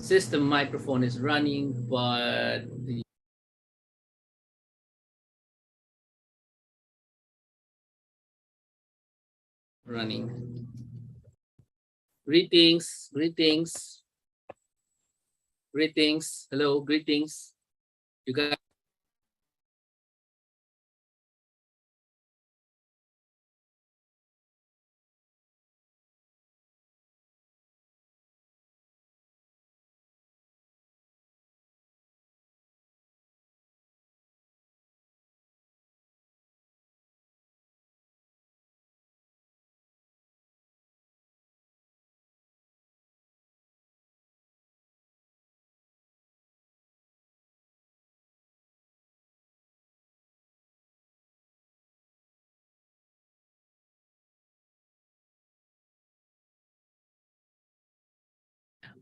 System microphone is running, but the running. Greetings, greetings, greetings. Hello, greetings. You guys.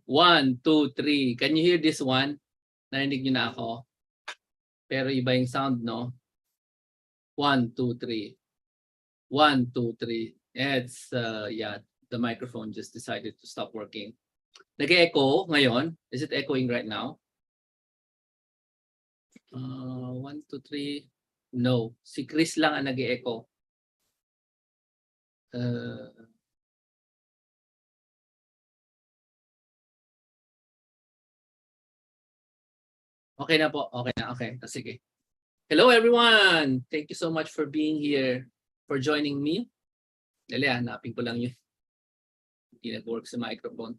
One, two, three. Can you hear this one? Narinig niyo na ako. Pero iba yung sound, no? 1, 2, 3. 1, 2, 3. It's, yeah, the microphone just decided to stop working. Nag-echo ngayon? Is it echoing right now? 1, 2, 3. No. Si Chris lang ang nag-echo. Okay na po. Okay na. Okay. Sige. Hello everyone! Thank you so much for being here, for joining me. Dali, hanapin ko lang yun. Hindi nag-work sa microphone.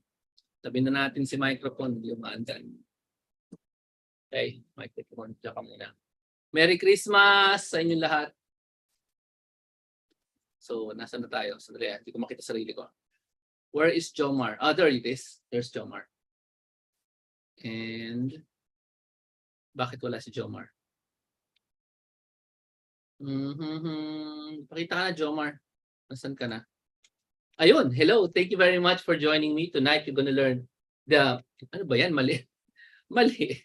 Tabi na natin si microphone, hindi umaandan. Okay, microphone, tsaka muna. Merry Christmas sa inyong lahat. So, nasa na tayo? Sandali, hindi ko makita sarili ko. Where is Jomar? There it is. There's Jomar. And, bakit wala si Jomar? Pakita ka na, Jomar. Nasaan ka na? Ayun, hello. Thank you very much for joining me. Tonight, you're gonna learn the... Ano ba yan? Mali. Mali.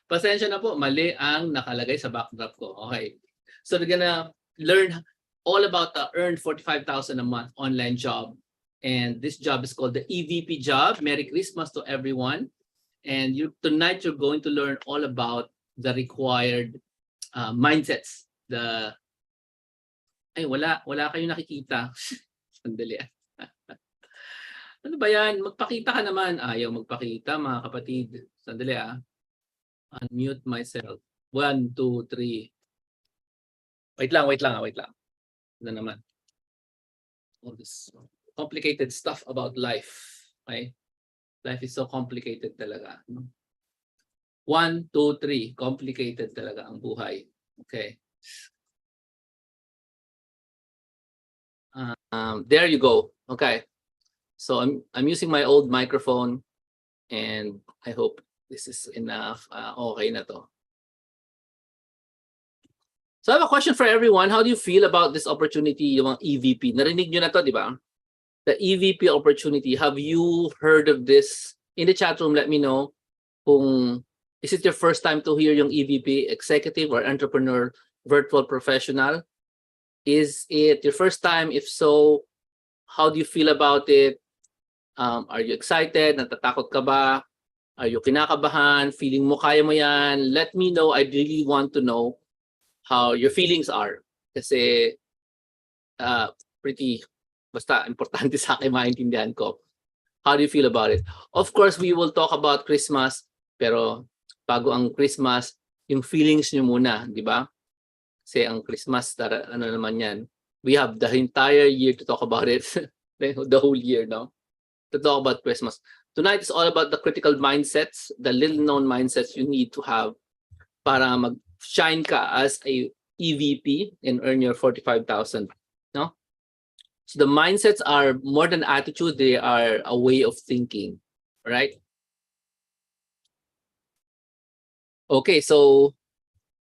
Pasensya na po. Mali ang nakalagay sa backdrop ko. Okay. So, we're gonna learn all about the earn 45,000 a month online job. And this job is called the EVP job. Merry Christmas to everyone. And tonight, you're going to learn all about the required mindsets. Ay, wala kayong nakikita. Sandali. Ano ba yan? Magpakita ka naman. Ayaw magpakita, mga kapatid. Sandali Unmute myself. 1, 2, 3. Wait lang. Ano naman? All this complicated stuff about life. Okay? Life is so complicated talaga. 1, 2, 3. Complicated talaga ang buhay. Okay. There you go. Okay. So I'm using my old microphone and I hope this is enough. Okay na to. So I have a question for everyone. How do you feel about this opportunity, yung EVP? Narinig nyo na to, di ba? The EVP opportunity. Have you heard of this? In the chat room, let me know kung is it your first time to hear yung EVP, executive or entrepreneur virtual professional? Is it your first time? If so, how do you feel about it? Are you excited? Natatakot ka ba? Are you kinakabahan? Feeling mo kaya mo yan? Let me know. I really want to know how your feelings are. Kasi basta importante sa akin maintindihan ko. How do you feel about it? Of course, we will talk about Christmas. Pero bago ang Christmas, yung feelings nyo muna, di ba? Kasi ang Christmas, ano naman yan? We have the entire year to talk about it. The whole year, no? To talk about Christmas. Tonight is all about the critical mindsets, the little-known mindsets you need to have para mag-shine ka as a EVP and earn your 45,000, no? So the mindsets are more than attitude, they are a way of thinking, right? Okay, so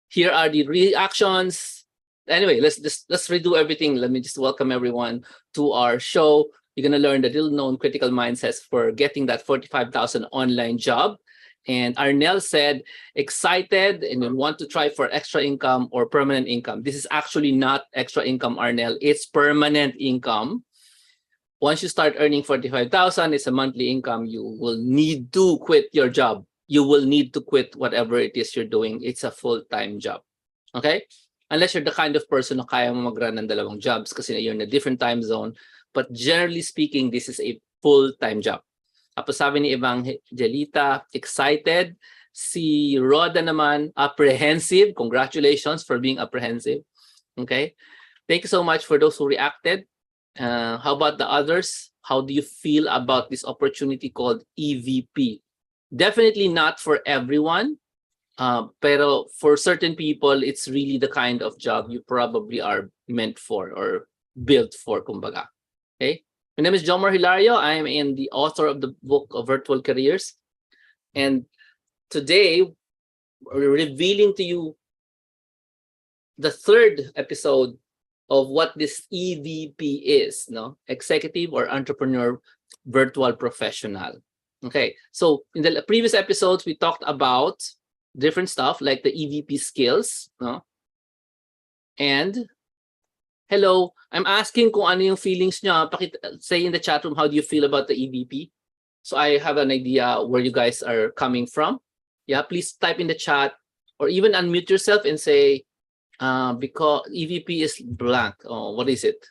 here are the reactions. Anyway, let's redo everything. Let me just welcome everyone to our show. You're gonna learn the little-known critical mindsets for getting that 45,000 online job. And Arnel said, excited and want to try for extra income or permanent income. This is actually not extra income, Arnel. It's permanent income. once you start earning 45,000, it's a monthly income, you will need to quit your job. You will need to quit whatever it is you're doing. It's a full-time job. Okay? Unless you're the kind of person na kaya mo mag-run ng dalawang jobs kasi you're in a different time zone. But generally speaking, this is a full-time job. Tapos sabi ni Evangelita, excited. Si Roda naman, apprehensive. Congratulations for being apprehensive. Okay? Thank you so much for those who reacted. How about the others? How do you feel about this opportunity called EVP? Definitely not for everyone. Pero for certain people, it's really the kind of job you probably are meant for or built for, kumbaga. Okay? My name is Jomar Hilario. I am the author of the book of Virtual Careers. And today, we're revealing to you the third episode of what this EVP is, no? Executive or Entrepreneur Virtual Professional. Okay, so in the previous episodes, we talked about different stuff like the EVP skills, no? And hello, I'm asking kung ano yung feelings nyo. Say in the chat room, how do you feel about the EVP? So I have an idea where you guys are coming from. Yeah, please type in the chat or even unmute yourself and say, because EVP is blank. Oh, what is it?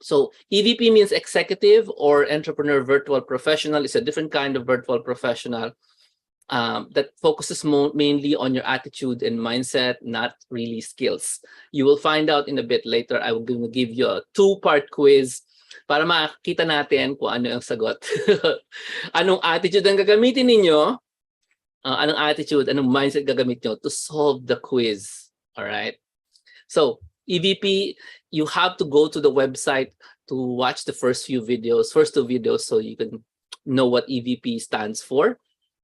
So EVP means executive or entrepreneur virtual professional. It's a different kind of virtual professional that focuses mainly on your attitude and mindset, not really skills. You will find out in a bit later. I will give you a two-part quiz para makita natin kung ano yung sagot. Anong attitude ang gagamitin ninyo? Anong attitude, anong mindset gagamit nyo to solve the quiz? All right. So EVP, you have to go to the website to watch the first two videos, so you can know what EVP stands for.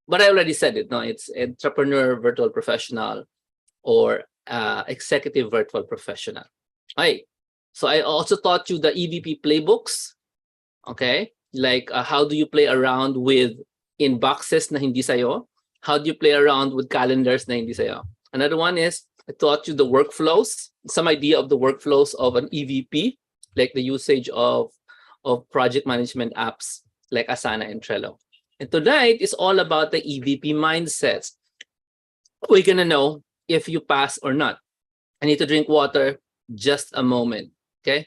But I already said it. No, it's entrepreneur virtual professional or executive virtual professional. Right. So I also taught you the EVP playbooks. Okay, like how do you play around with inboxes na hindi sayo? How do you play around with calendars na hindi sayo? Another one is I taught you the workflows, some idea of the workflows of an EVP, like the usage of project management apps like Asana and Trello. And tonight is all about the EVP mindsets. We're gonna know if you pass or not. I need to drink water, just a moment, okay?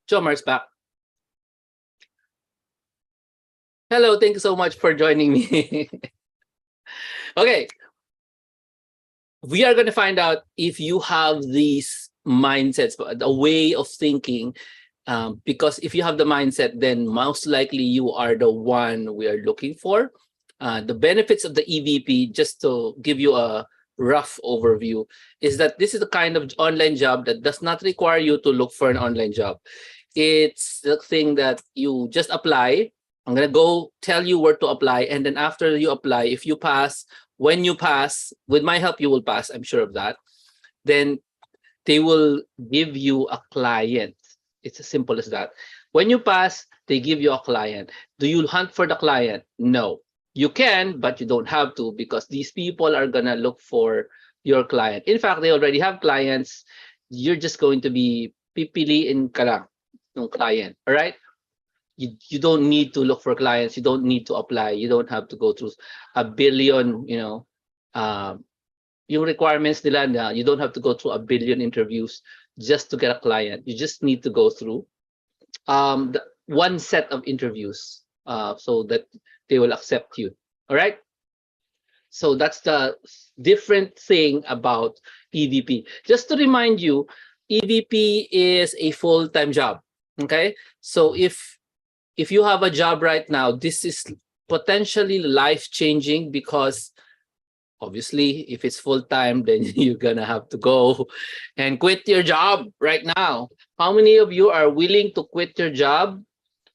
Jomar's back. Hello, thank you so much for joining me. Okay. We are going to find out if you have these mindsets, a way of thinking, because if you have the mindset, then most likely you are the one we are looking for. The benefits of the EVP, just to give you a rough overview, is that this is the kind of online job that does not require you to look for an online job. It's the thing that you just apply. I'm going to go tell you where to apply. And then after you apply, if you pass, when you pass, with my help, you will pass. I'm sure of that. Then they will give you a client. It's as simple as that. When you pass, they give you a client. Do you hunt for the client? No. You can, but you don't have to, because these people are going to look for your client. In fact, they already have clients. You're just going to be pipiliin ka lang ng client. All right? You don't need to look for clients. You don't need to apply. You don't have to go through a billion, yung requirements nila na you don't have to go through a billion interviews just to get a client. You just need to go through one set of interviews so that they will accept you. All right. So that's the different thing about EVP. Just to remind you, EVP is a full-time job. Okay. So if you have a job right now, this is potentially life-changing because obviously if it's full-time, then you're gonna have to go and quit your job right now. How many of you are willing to quit your job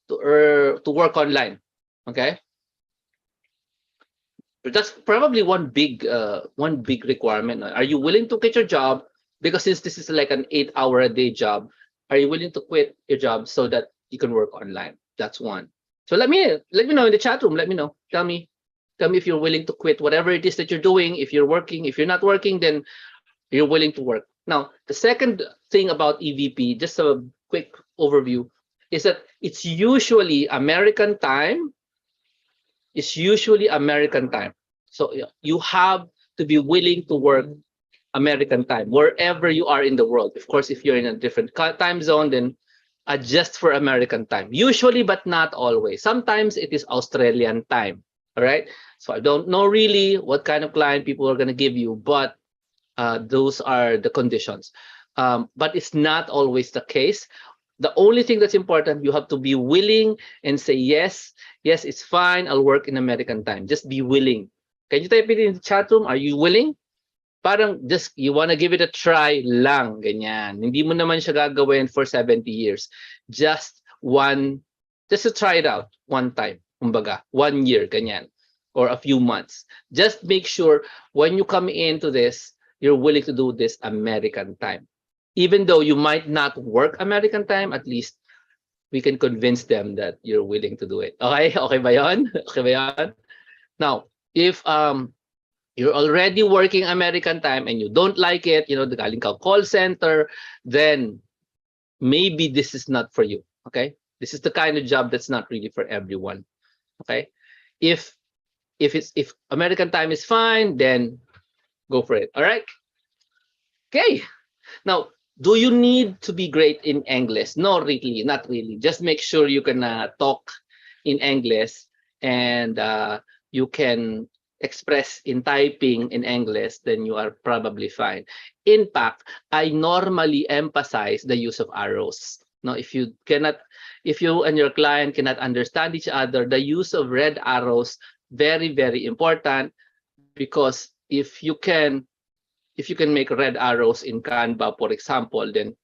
to work online? Okay. That's probably one big requirement. Are you willing to quit your job? Because since this is like an 8-hour a day job, are you willing to quit your job so that you can work online? That's one. So let me know in the chat room. Let me know. Tell me if you're willing to quit whatever it is that you're doing. If you're working, if you're not working, then you're willing to work. Now, the second thing about EVP, just a quick overview, is that it's usually American time. It's usually American time. So you have to be willing to work American time wherever you are in the world. Of course, if you're in a different time zone, then adjust for American time. Usually, but not always. Sometimes it is Australian time. All right. So I don't know really what kind of client people are going to give you, but those are the conditions. But it's not always the case. The only thing that's important, you have to be willing and say, yes, it's fine. I'll work in American time. Just be willing. Can you type it in the chat room? Are you willing? Parang just, you want to give it a try lang, ganyan. Hindi mo naman siya gagawin for 70 years. Just to try it out one time. Kumbaga, 1 year, ganyan. Or a few months. Just make sure when you come into this, you're willing to do this American time. Even though you might not work American time, at least we can convince them that you're willing to do it. Okay? Okay ba yun? Okay ba yun? Now, if you're already working American time and you don't like it, the galing ka call center, then maybe this is not for you. Okay? This is the kind of job that's not really for everyone. Okay? If American time is fine, then go for it. All right? Okay. Now, do you need to be great in English? No, really, not really. Just make sure you can talk in English and you can express in typing in English, then you are probably fine. In fact, I normally emphasize the use of arrows. Now, if you and your client cannot understand each other, the use of red arrows, very, very important, because if you can make red arrows in Canva, for example, then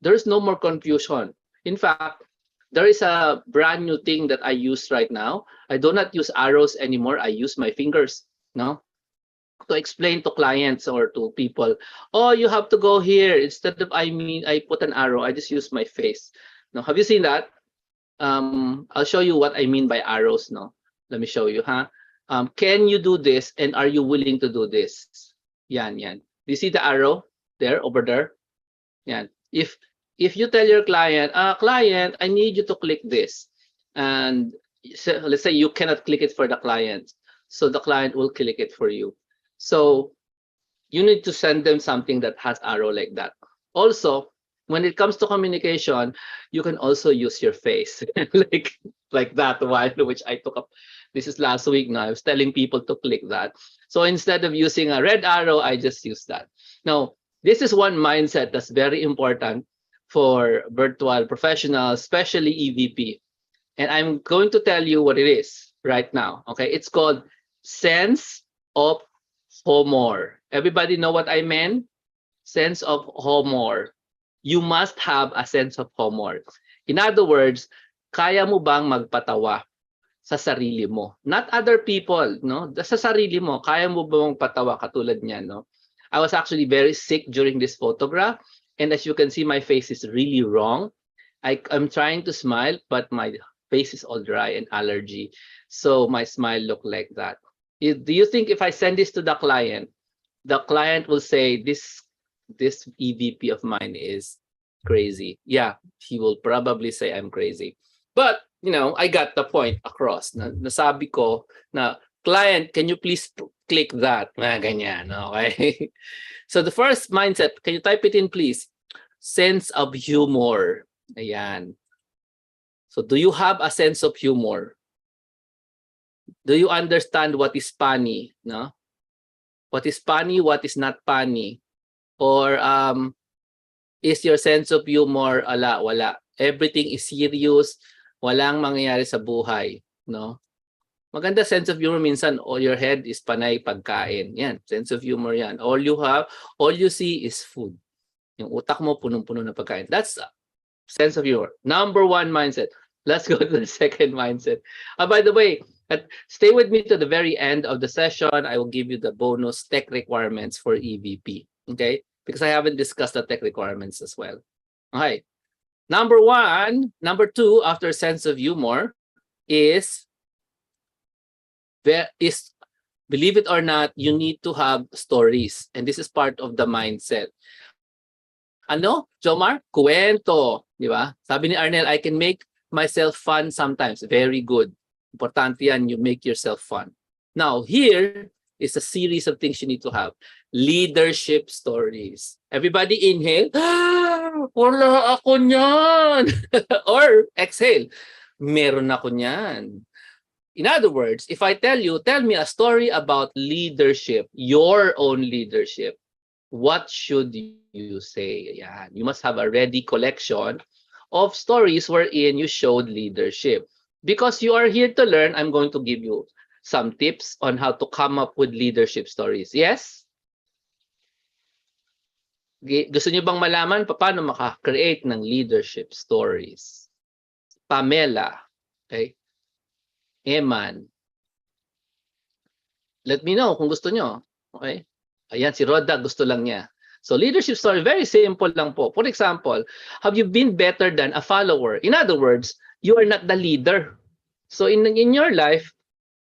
there's no more confusion. In fact, there is a brand new thing that I use right now. I do not use arrows anymore. I use my fingers, to explain to clients or to people. Oh, you have to go here. Instead of I put an arrow, I just use my face. Now, have you seen that? I'll show you what I mean by arrows. No, let me show you. Can you do this? And are you willing to do this? Yan. Do you see the arrow there, over there? Yan. If you tell your client, client, I need you to click this, and so let's say you cannot click it for the client, so the client will click it for you. So you need to send them something that has arrow like that. Also, when it comes to communication, you can also use your face like that one, which I took up. This is last week now. I was telling people to click that. So instead of using a red arrow, I just use that. Now, this is one mindset that's very important for virtual professionals, especially EVP. And I'm going to tell you what it is right now. Okay, it's called sense of humor. Everybody know what I meant? Sense of humor. You must have a sense of humor. In other words, kaya mo bang magpatawa sa sarili mo? Not other people, no? Sa sarili mo, kaya mo bang patawa katulad niyan, no? I was actually very sick during this photograph, and as you can see, my face is really wrong. I'm trying to smile, but my face is all dry and allergy, so my smile look like that. Do you think if I send this to the client will say this EVP of mine is crazy? Yeah, he will probably say I'm crazy. But, I got the point across. Nasabi ko na, client, can you please click that? Ganyan, okay? So the first mindset, can you type it in please? Sense of humor. Ayan. So do you have a sense of humor? Do you understand what is funny? No? What is funny, what is not funny? Or is your sense of humor wala? Everything is serious, walang mangyayari sa buhay, no? Maganda sense of humor minsan, all your head is panay pagkain. Yan, sense of humor yan. All you see is food. Yung utak mo punong-puno na pagkain. That's sense of humor. Number one mindset. Let's go to the second mindset. By the way, stay with me to the very end of the session. I will give you the bonus tech requirements for EVP. Okay? Because I haven't discussed the tech requirements as well. Okay. Number two, after sense of humor, is believe it or not, you need to have stories. And this is part of the mindset. Ano, Jomar? Kwento. Di ba? Sabi ni Arnel, I can make myself fun sometimes. Very good. Importante yan, you make yourself fun. Now, here is a series of things you need to have. Leadership stories. Everybody inhale. Wala ako niyan. Or exhale. Meron ako niyan. In other words, if I tell me a story about leadership, your own leadership, what should you say? Yan. You must have a ready collection of stories wherein you showed leadership. Because you are here to learn, I'm going to give you some tips on how to come up with leadership stories. Yes? Gusto niyo bang malaman paano maka-create ng leadership stories? Pamela, okay? Eman. Let me know kung gusto nyo. Okay? Ayan, si Roda, gusto lang niya. So leadership story, very simple lang po. For example, have you been better than a follower? In other words, you are not the leader. So in your life,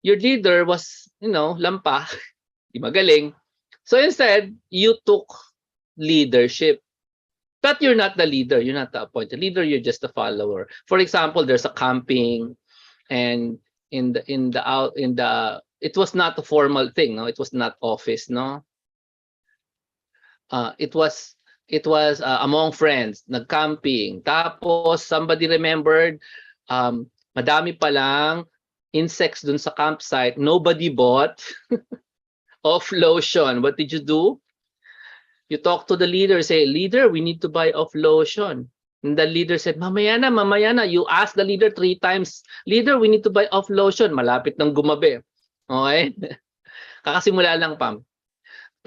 your leader was, lampa, di magaling. So instead, you took leadership. But you're not the leader. You're not the appointed leader. You're just a follower. For example, there's a camping, and it was not a formal thing, no, it was not office, no, it was among friends, nag-camping, tapos somebody remembered madami pa lang insects dun sa campsite, nobody bought off lotion. What did you do? You talk to the leader, say, leader, we need to buy off lotion. And the leader said, mamaya na. You ask the leader 3 times, leader, we need to buy off lotion. Malapit ng gumabi. Okay? Kakasimula lang, Pam.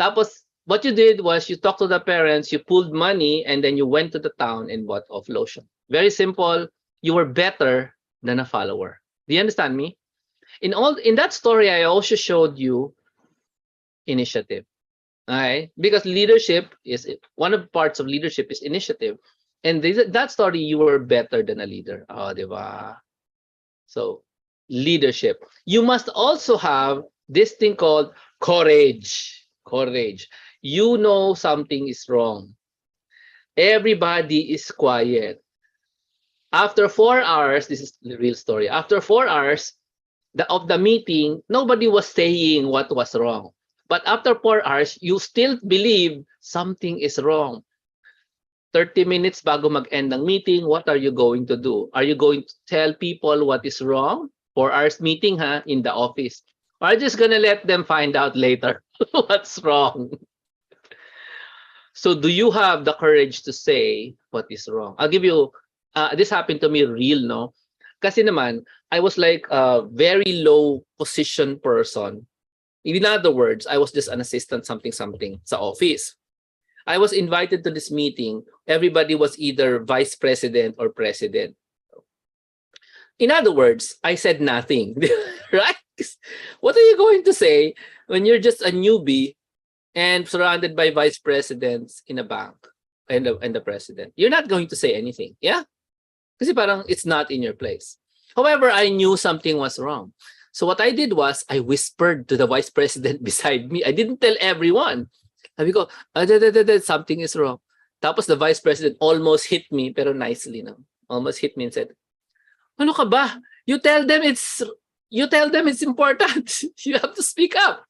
Tapos, what you did was you talked to the parents, you pulled money, and then you went to the town and bought off lotion. Very simple. You were better than a follower. Do you understand me? In that story, I also showed you initiative. Okay? Because leadership is one of the parts of leadership is initiative. And that story, you were better than a leader. Oh, diba? So, leadership. You must also have this thing called courage. Courage. You know something is wrong. Everybody is quiet. After 4 hours, this is the real story. After 4 hours of the meeting, nobody was saying what was wrong. But after 4 hours, you still believe something is wrong. 30 minutes bago mag-end ng meeting, what are you going to do? Are you going to tell people what is wrong? 4 hours meeting, in the office. Or are you just gonna let them find out later what's wrong? So do you have the courage to say what is wrong? I'll give you, this happened to me real, no? Kasi naman, I was like a very low position person. In other words, I was just an assistant something sa office. I was invited to this meeting. Everybody was either vice president or president. In other words, I said nothing, right? What are you going to say when you're just a newbie and surrounded by vice presidents in a bank and the president? You're not going to say anything, yeah? Kasi parang it's not in your place. However, I knew something was wrong. So what I did was I whispered to the vice president beside me. I didn't tell everyone. Sabi ko, something is wrong. Tapos the vice president almost hit me, pero nicely, no? Almost hit me and said, Ano ka ba? You tell them it's important. You have to speak up.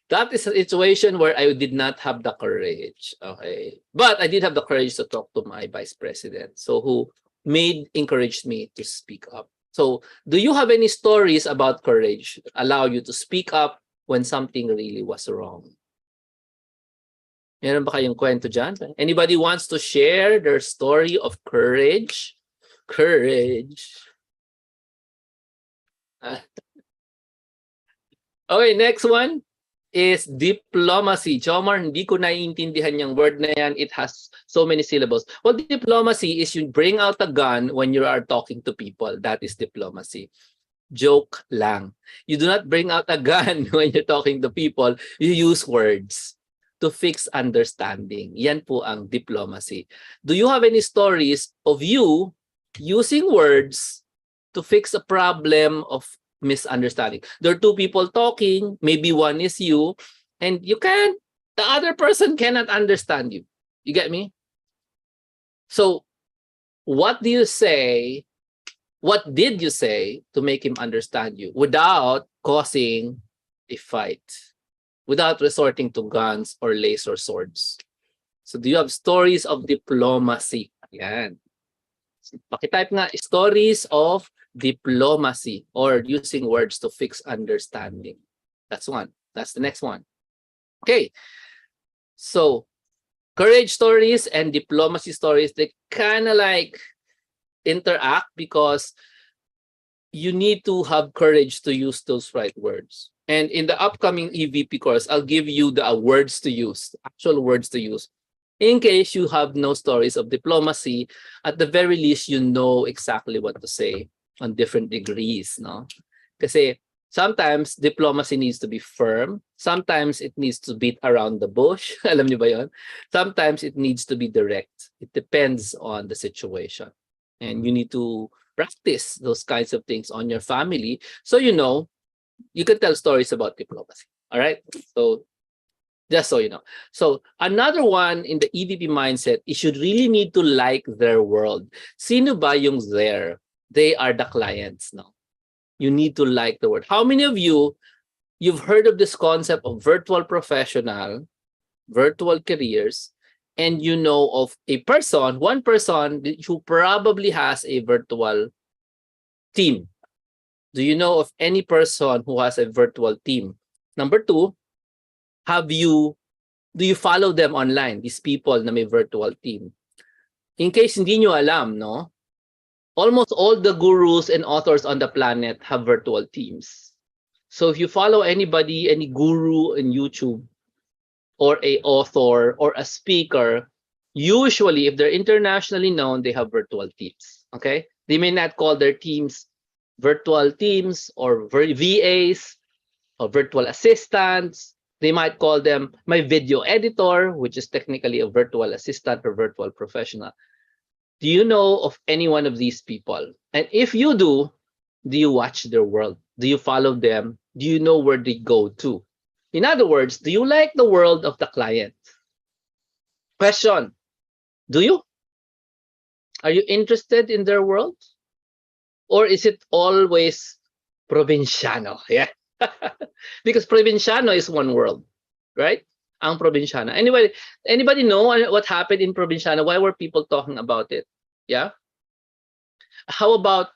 That is a situation where I did not have the courage. Okay. But I did have the courage to talk to my vice president. So who encouraged me to speak up. So do you have any stories about courage that allow you to speak up when something really was wrong? Meron ba kayong kwento dyan? Anybody wants to share their story of courage? Courage. Okay, next one is diplomacy. Jomar, hindi ko naiintindihan yung word na yan. It has so many syllables. Well, diplomacy is you bring out a gun when you are talking to people. That is diplomacy. Joke lang. You do not bring out a gun when you're talking to people. You use words to fix understanding. Yan po ang diplomacy. Do you have any stories of you using words to fix a problem of misunderstanding? There are two people talking, maybe one is you, and the other person cannot understand you. You get me? So, what do you say? What did you say to make him understand you without causing a fight, without resorting to guns or laser swords? So, do you have stories of diplomacy? Yan. Pakitype nga, stories of diplomacy or using words to fix understanding. That's one. That's the next one. Okay. So, courage stories and diplomacy stories, they kind of like interact because you need to have courage to use those right words. And in the upcoming EVP course, I'll give you the words to use, actual words to use. In case you have no stories of diplomacy, at the very least, you know exactly what to say on different degrees, no? Kasi sometimes diplomacy needs to be firm. Sometimes it needs to beat around the bush. Alam niyo ba yon? Sometimes it needs to be direct. It depends on the situation. And you need to practice those kinds of things on your family so you know you can tell stories about diplomacy. All right? So just so you know. So another one in the EVP mindset, you should really need to like their world. Sino ba yung there? They are the clients now. You need to like the word. How many of you've heard of this concept of virtual professional, virtual careers, and you know of one person who probably has a virtual team? Do you know of any person who has a virtual team? Number two, do you follow them online, these people na may virtual team? In case hindi nyo alam, no? Almost all the gurus and authors on the planet have virtual teams. So if you follow anybody, any guru in YouTube, or a author or a speaker, usually if they're internationally known, they have virtual teams. Okay? They may not call their teams virtual teams or VAs or virtual assistants. They might call them my video editor, which is technically a virtual assistant or virtual professional. Do you know of any one of these people? And if you do you watch their world? Do you follow them? Do you know where they go to? In other words, do you like the world of the client? Question, do you? Are you interested in their world? Or is it always provinciano? Yeah. Because provinciano is one world, right? Ang provinciano. Anyway, anybody know what happened in provinciano? Why were people talking about it? Yeah. How about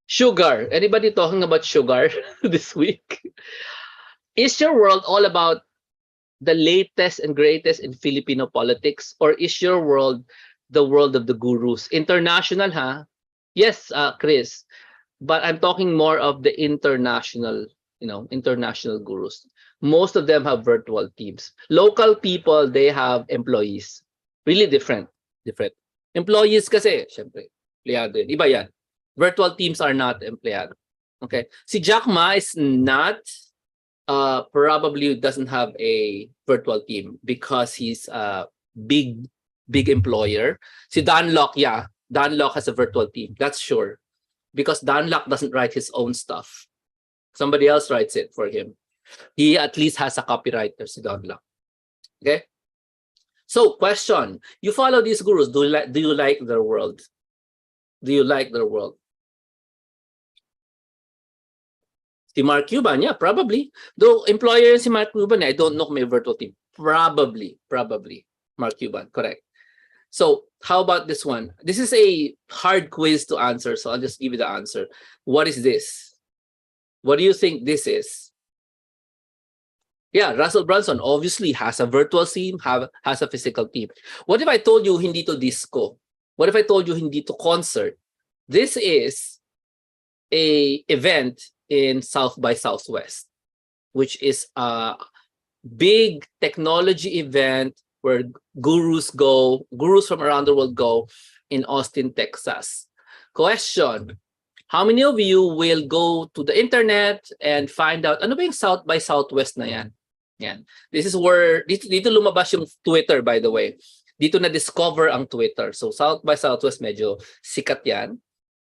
sugar? Anybody talking about sugar this week? Is your world all about the latest and greatest in Filipino politics, or is your world the world of the gurus? International, huh? Yes, Chris. But I'm talking more of the international, international gurus. Most of them have virtual teams. Local people, they have employees. Really different. Employees kasi, syempre, empleyado yun. Iba yan. Virtual teams are not empleyado. Okay? Si Jack Ma is not, probably doesn't have a virtual team because he's a big employer. Si Dan Lok, yeah. Dan Lok has a virtual team. That's sure. Because Dan Lok doesn't write his own stuff. Somebody else writes it for him. He at least has a copywriter, si Dan Lok. Okay? So, question: you follow these gurus? Do you like their world? Do you like their world? Si Mark Cuban, yeah, probably. Though employer si Mark Cuban, I don't know kung may virtual team. Probably Mark Cuban, correct. So how about this one? This is a hard quiz to answer, so I'll just give you the answer. What is this? What do you think this is? Yeah, Russell Brunson obviously has a virtual team, has a physical team. What if I told you hindi to disco? What if I told you hindi to concert? This is a event in South by Southwest, which is a big technology event where gurus from around the world go in Austin, Texas. Question: how many of you will go to the internet and find out ano ba yung South by Southwest na yan? Yan. This is where dito lumabas yung Twitter, by the way. Dito na discover ang Twitter. So South by Southwest medyo sikat yan.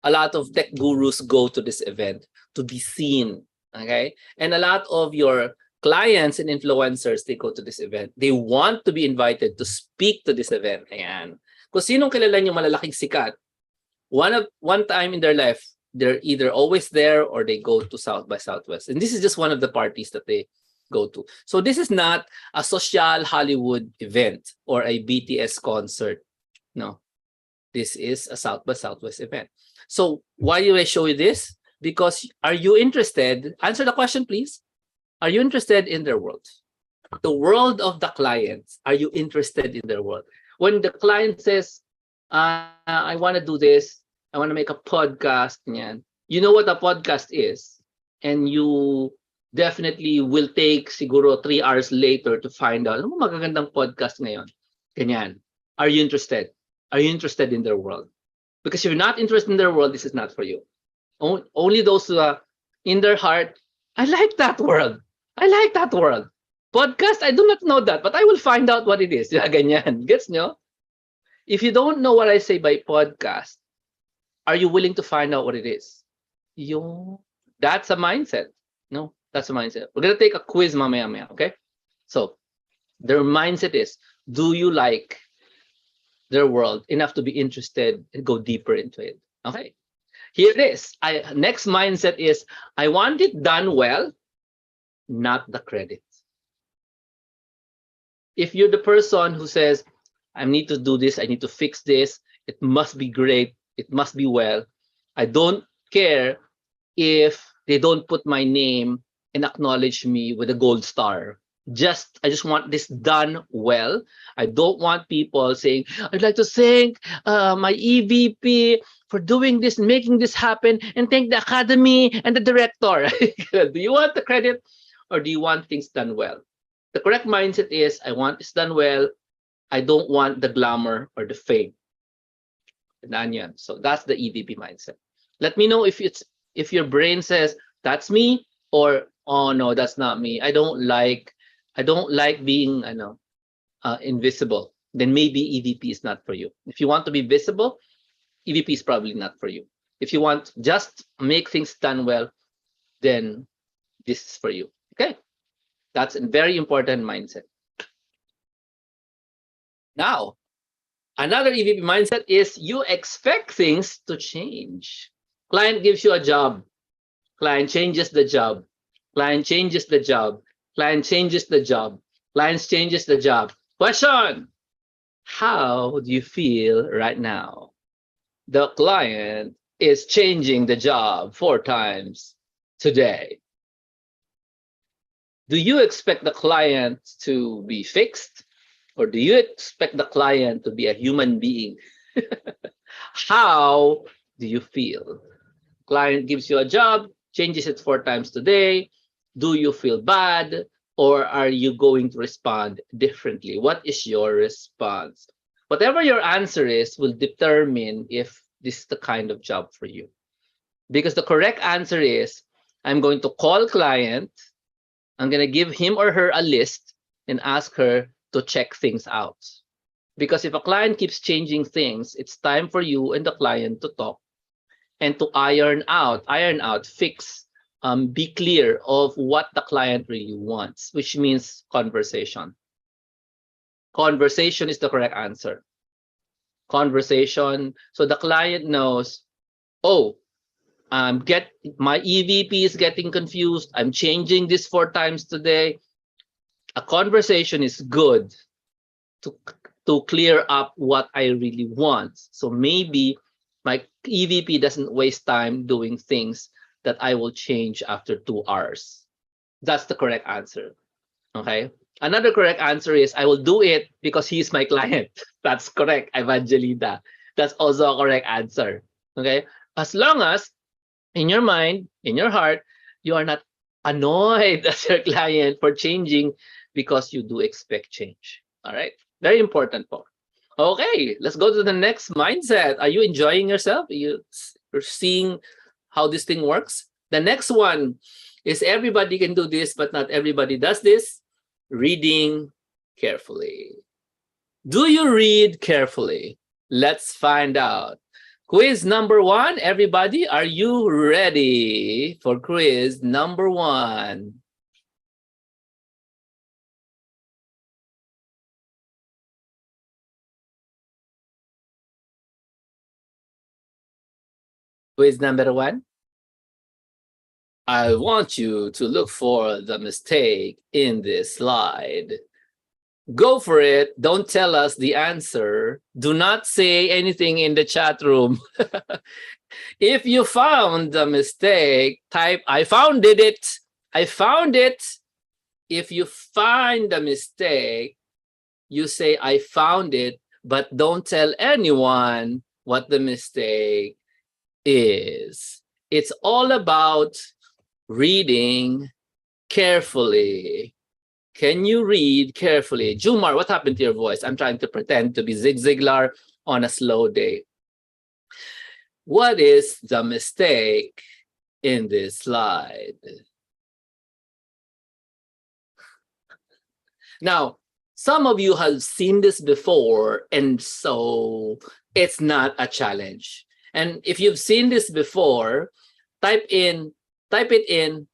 A lot of tech gurus go to this event to be seen. Okay? And a lot of your clients and influencers, they go to this event. They want to be invited to speak to this event. Ayan. Kung sinong kilala nyo malalaking sikat, one time in their life, they're either always there or they go to South by Southwest. And this is just one of the parties that they go to. So this is not a social Hollywood event or a BTS concert. No. This is a South by Southwest event. So why do I show you this? Because are you interested? Answer the question, please. Are you interested in their world? The world of the clients. Are you interested in their world? When the client says, I want to do this, I want to make a podcast, yan, you know what a podcast is. And you definitely will take siguro 3 hours later to find out, ano magagandang podcast ngayon? Ganyan. Are you interested? Are you interested in their world? Because if you're not interested in their world, this is not for you. Only those who are in their heart, I like that world. I like that world. Podcast, I do not know that, but I will find out what it is. Ganyan. Gets nyo? If you don't know what I say by podcast, are you willing to find out what it is? That's a mindset. No, that's a mindset. We're going to take a quiz mamaya, okay? So, their mindset is, do you like their world enough to be interested and go deeper into it? Okay. Here it is. Next mindset is, I want it done well, not the credit. If you're the person who says, I need to do this, I need to fix this, it must be great, it must be well, I don't care if they don't put my name and acknowledge me with a gold star. I just want this done well. I don't want people saying, I'd like to thank my EVP for doing this, making this happen, and thank the academy and the director. Do you want the credit or do you want things done well? The correct mindset is, I want this done well. I don't want the glamour or the fame. So that's the EVP mindset. Let me know if your brain says, that's me, or, oh no, that's not me. I don't like being invisible. Then maybe EVP is not for you. If you want to be visible, EVP is probably not for you. If you want just make things done well, then this is for you. Okay, that's a very important mindset. Now, another EVP mindset is you expect things to change. Client gives you a job. Client changes the job. Client changes the job. Client changes the job. Client changes the job. Question: how do you feel right now? The client is changing the job 4 times today. Do you expect the client to be fixed? Or do you expect the client to be a human being? How do you feel? Client gives you a job, changes it 4 times today. Do you feel bad, or are you going to respond differently? What is your response? Whatever your answer is will determine if this is the kind of job for you. Because the correct answer is, I'm going to call client, I'm going to give him or her a list and ask her to check things out. Because if a client keeps changing things, it's time for you and the client to talk and to iron out, fix, be clear of what the client really wants, which means conversation. Conversation is the correct answer. Conversation. So the client knows, oh, my EVP is getting confused. I'm changing this 4 times today. A conversation is good to clear up what I really want. So maybe my EVP doesn't waste time doing things that I will change after 2 hours. That's the correct answer. Okay. Another correct answer is I will do it because he's my client. That's correct, Evangelina. That's also a correct answer. Okay. As long as in your mind, in your heart, you are not annoyed at your client for changing because you do expect change. All right. Very important po. Okay, let's go to the next mindset. Are you enjoying yourself? You're seeing how this thing works? The next one is everybody can do this, but not everybody does this. Reading carefully. Do you read carefully? Let's find out. Quiz number 1, everybody, are you ready for quiz number 1? Quiz number 1. I want you to look for the mistake in this slide. Go for it. Don't tell us the answer. Do not say anything in the chat room. If you found the mistake, type, I found it. I found it. If you find the mistake, you say, I found it, but don't tell anyone what the mistake is. It's all about reading carefully. Can you read carefully? Jumar, what happened to your voice? I'm trying to pretend to be Zig Ziglar on a slow day. What is the mistake in this slide? Now, some of you have seen this before, and so it's not a challenge. And if you've seen this before, type it in,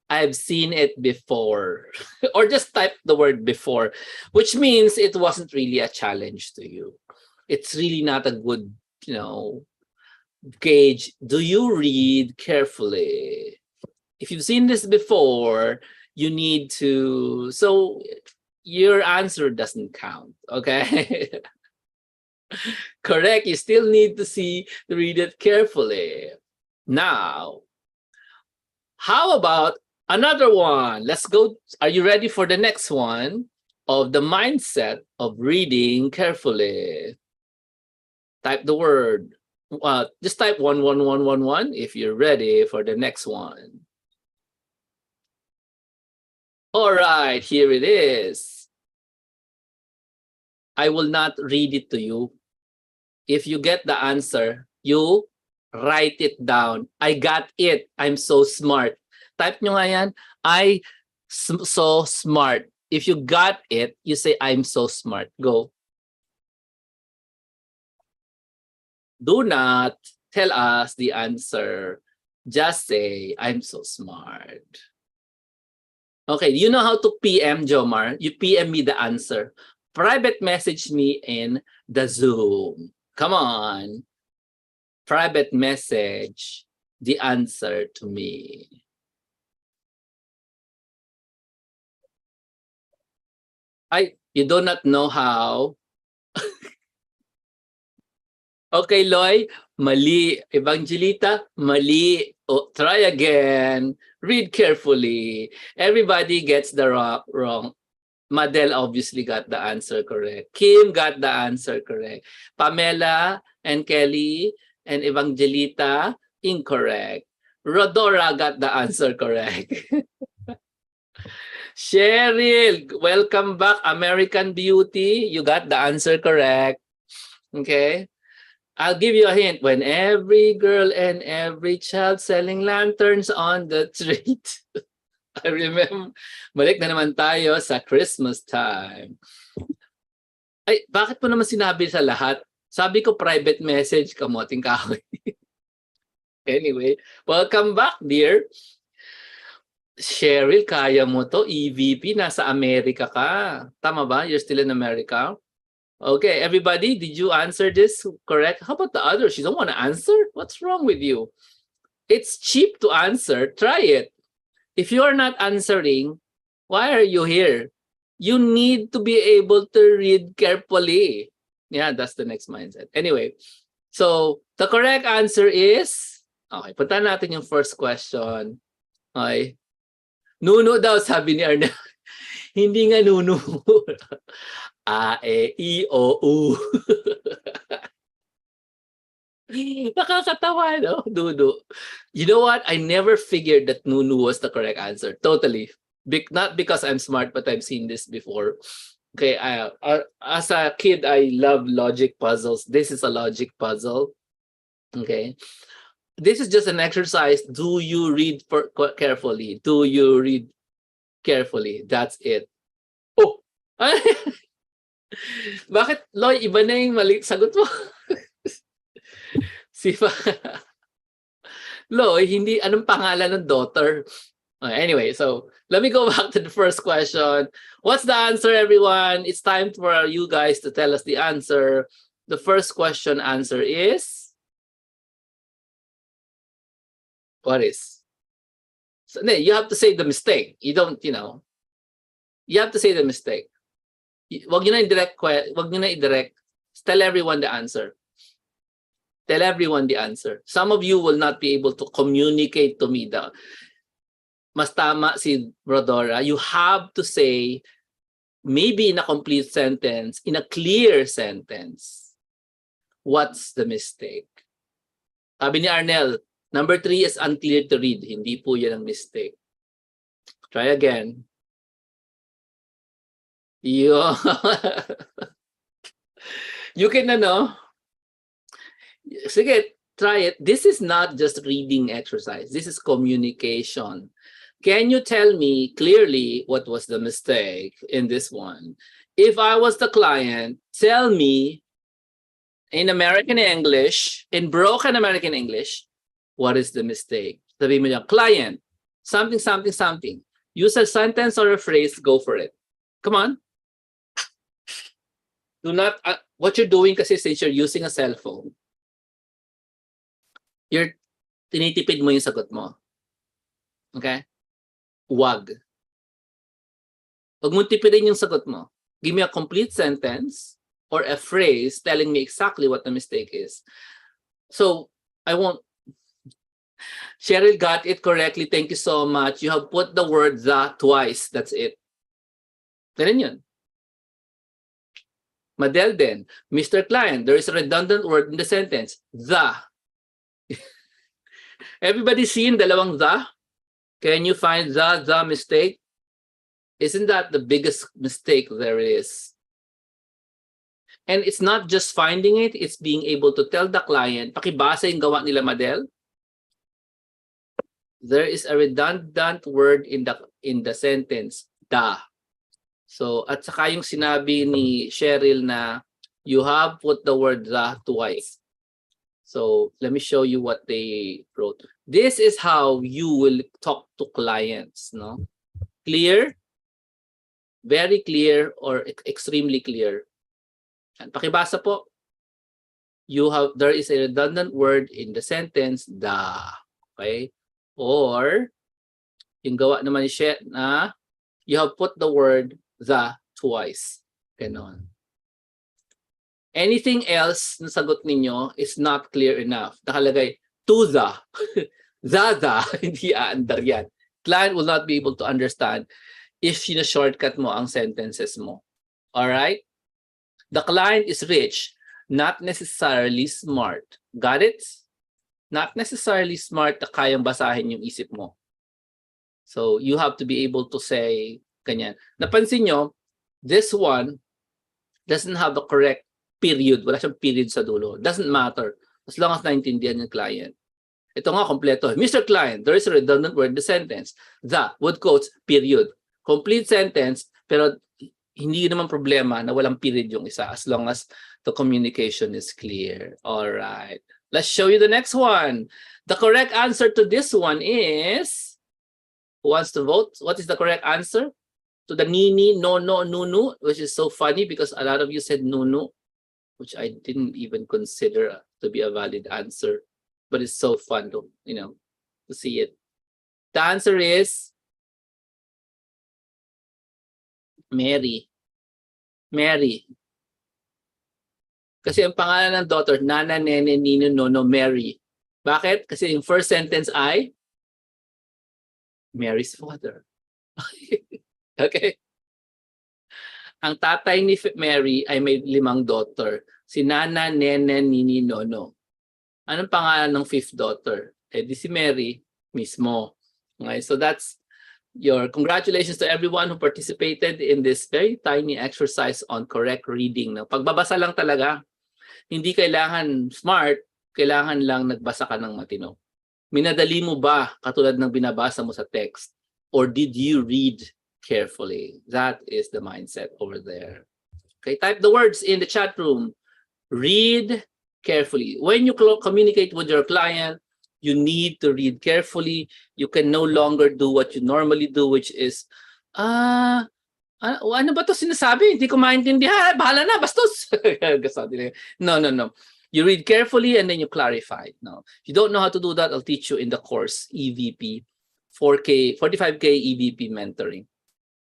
I've seen it before, or just type the word before, which means it wasn't really a challenge to you. It's really not a good, gauge. Do you read carefully? If you've seen this before, you need to, so your answer doesn't count, okay? Correct, you still need to read it carefully. Now, how about another one? Let's go. Are you ready for the next one of the mindset of reading carefully? Type the word. Just type 11111 if you're ready for the next one. All right, here it is. I will not read it to you. If you get the answer, you write it down. I got it. I'm so smart. Type nyo nga yan, so smart. If you got it, you say, I'm so smart. Go. Do not tell us the answer. Just say, I'm so smart. Okay, you know how to PM, Jomar? You PM me the answer. Private message me in the Zoom. Come on. Private message the answer to me. You do not know how? Okay, Loy, mali. Evangelita, mali. Oh, try again. Read carefully. Everybody gets the wrong. Madel obviously got the answer correct. Kim got the answer correct. Pamela and Kelly and Evangelita, incorrect. Rodora got the answer correct. Cheryl, welcome back. American Beauty, you got the answer correct. Okay. I'll give you a hint. When every girl and every child selling lanterns on the street. I remember, balik na naman tayo sa Christmas time. Ay, bakit mo naman sinabi sa lahat? Sabi ko private message, kamoting kahoy. Anyway, welcome back, dear. Cheryl, kaya mo to. EVP, nasa Amerika ka. Tama ba? You're still in America? Okay, everybody, did you answer this correct? How about the others? You don't want to answer? What's wrong with you? It's cheap to answer. Try it. If you are not answering, why are you here? You need to be able to read carefully. Yeah, that's the next mindset. Anyway, so the correct answer is, okay, punta natin yung first question. Okay. Nuno daw, sabi ni Arnel. Hindi nga nuno. A, E, I, O, U. Nakakatawa, no? Nuno. You know what? I never figured that Nunu was the correct answer. Totally. Not because I'm smart, but I've seen this before. Okay, as a kid, I love logic puzzles. This is a logic puzzle. Okay. This is just an exercise. Do you read carefully? Do you read carefully? That's it. Oh! Bakit, Loy, iba na yung mali sagot mo? Loy, hindi, anong pangalan ng daughter? Anyway, so let me go back to the first question. What's the answer, everyone? It's time for you guys to tell us the answer. The first question answer is? What is? So, you have to say the mistake. You don't, you have to say the mistake. Wag nyo na i-direct. Wag nyo na i-direct. Tell everyone the answer. Tell everyone the answer. Some of you will not be able to communicate to me the mas tama si Rodora. You have to say, maybe in a complete sentence, in a clear sentence, what's the mistake? Sabi ni Arnel, number 3 is unclear to read. Hindi po yan ang mistake. Try again. You can, sige, try it. This is not just reading exercise. This is communication. Can you tell me clearly what was the mistake in this one? If I was the client, tell me in American English, in broken American English, what is the mistake? Sabi mo niya, client, something, something, something. Use a sentence or a phrase, go for it. Come on. Do not, what you're doing kasi since you're using a cell phone, you're tinitipid mo yung sagot mo. Okay? Wag. Wag mo tipidin yung sagot mo. Give me a complete sentence or a phrase telling me exactly what the mistake is. So, I won't. Cheryl got it correctly. Thank you so much. You have put the word the twice. That's it. Ganun yun. Madel then, Mr. Client, there is a redundant word in the sentence. The. Everybody seen dalawang the? Can you find the mistake? Isn't that the biggest mistake there is? And it's not just finding it, it's being able to tell the client, pakibasa yung gawa nila, Madel. There is a redundant word in the sentence, the. So, at saka yung sinabi ni Cheryl na you have put the word the twice. So, let me show you what they wrote. This is how you will talk to clients, no? Clear, very clear, or extremely clear. And pakibasa po. There is a redundant word in the sentence, the. Okay? Or, yung gawa naman ni Shet na you have put the word the twice. Ganon. Anything else na sagot ninyo is not clear enough. Nakalagay, to the. the. Hindi aandar yan. Client will not be able to understand if shortcut mo ang sentences mo. Alright? The client is rich, not necessarily smart. Got it? Not necessarily smart na kayang basahin yung isip mo. So, you have to be able to say, ganyan. Napansin nyo, this one doesn't have the correct period. Wala siyang period sa dulo. Doesn't matter. As long as naintindihan yung client. Ito nga, kompleto. Mr. Client, there is a redundant word in the sentence. The, with quotes, period. Complete sentence, pero hindi naman problema na walang period yung isa as long as the communication is clear. All right. Let's show you the next one. The correct answer to this one is Who wants to vote? What is the correct answer to the Nini, no, Nunu, which is so funny because a lot of you said Nunu, which I didn't even consider to be a valid answer, but it's so fun to, to see it. The answer is Mary. Mary. Kasi ang pangalan ng daughter, Nana, Nene, Nino, Nono, Mary. Bakit? Kasi yung first sentence ay Mary's father. Okay? Ang tatay ni Mary ay may 5 daughter. Si Nana, Nene, Nini, Nono. Anong pangalan ng 5th daughter? Eh di si Mary mismo. Okay? So that's your congratulations to everyone who participated in this very tiny exercise on correct reading. Pagbabasa lang talaga. Hindi kailangan smart, kailangan lang nagbasa ka ng matino. Minadali mo ba katulad ng binabasa mo sa text? Or did you read carefully? That is the mindset over there. Okay, type the words in the chat room. Read carefully. When you communicate with your client, you need to read carefully. You can no longer do what you normally do, which is, ano ba to sinasabi? Hindi ko maintindihan. Bahala na, bastos. No. You read carefully and then you clarify. No, if you don't know how to do that, I'll teach you in the course EVP, 45K EVP mentoring,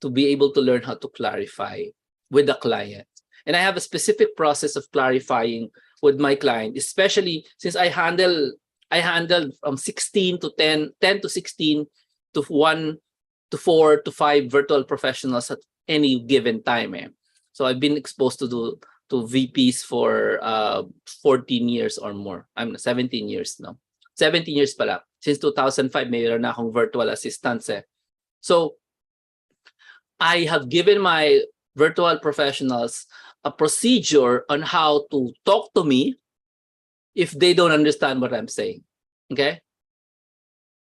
to be able to learn how to clarify with the client. And I have a specific process of clarifying with my client, especially since I handled from 16 to 10 to 16 to 1 to 4 to 5 virtual professionals at any given time. So I've been exposed to VPs for 14 years or more. I'm 17 years now. 17 years pala. Since 2005, mayroon na akong virtual assistants. So I have given my virtual professionals a procedure on how to talk to me if they don't understand what I'm saying. Okay?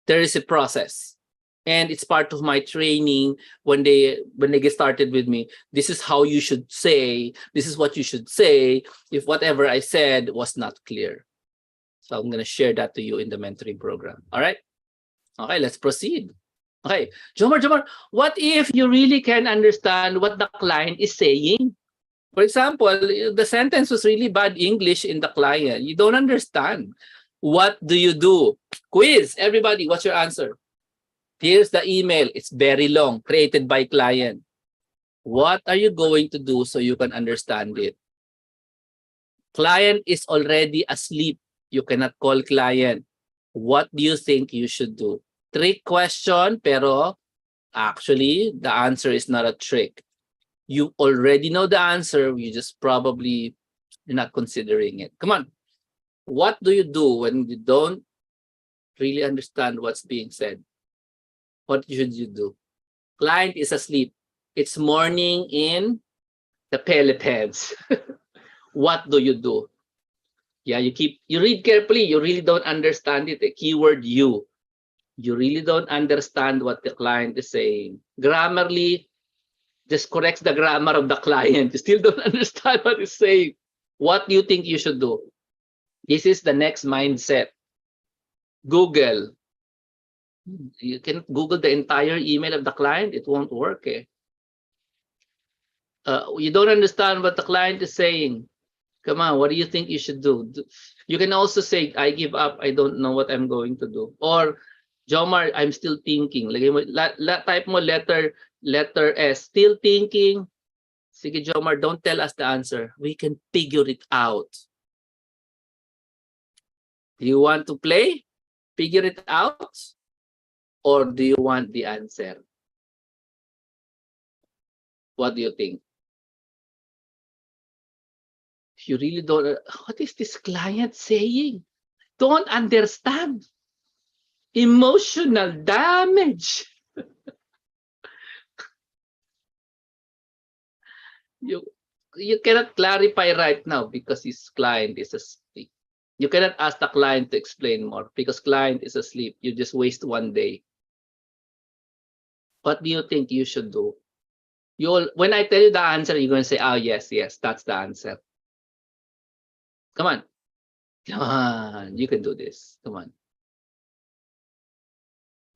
There is a process. And it's part of my training when they get started with me. This is how you should say. This is what you should say if whatever I said was not clear. So I'm going to share that to you in the mentoring program. All right? Okay, let's proceed. Okay, Jomar, what if you really can understand what the client is saying? For example, the sentence was really bad English in the client. You don't understand. What do you do? Quiz, everybody, what's your answer? Here's the email. It's very long, created by client. What are you going to do so you can understand it? Client is already asleep. You cannot call client. What do you think you should do? Trick question, pero actually, the answer is not a trick. You already know the answer. You just probably are not considering it. Come on. What do you do when you don't really understand what's being said? What should you do? Client is asleep. It's morning in the Philippines. What do you do? Yeah, you read carefully. You really don't understand it. The keyword you. You really don't understand what the client is saying. Grammarly, just corrects the grammar of the client. You still don't understand what he's saying. What do you think you should do? This is the next mindset. Google. You can Google the entire email of the client. It won't work. You don't understand what the client is saying. Come on, what do you think you should do? You can also say, I give up. I don't know what I'm going to do. Or, Jomar, I'm still thinking. Type mo letter S. Still thinking. Sige, Jomar, don't tell us the answer. We can figure it out. Do you want to play? Figure it out? Or do you want the answer? What do you think? If you really don't, what is this client saying? Don't understand. Emotional damage. You cannot clarify right now because his client is asleep. You cannot ask the client to explain more because client is asleep. You just waste one day. What do you think you should do? When I tell you the answer, you're going to say, oh, yes, that's the answer. Come on. Come on. You can do this. Come on.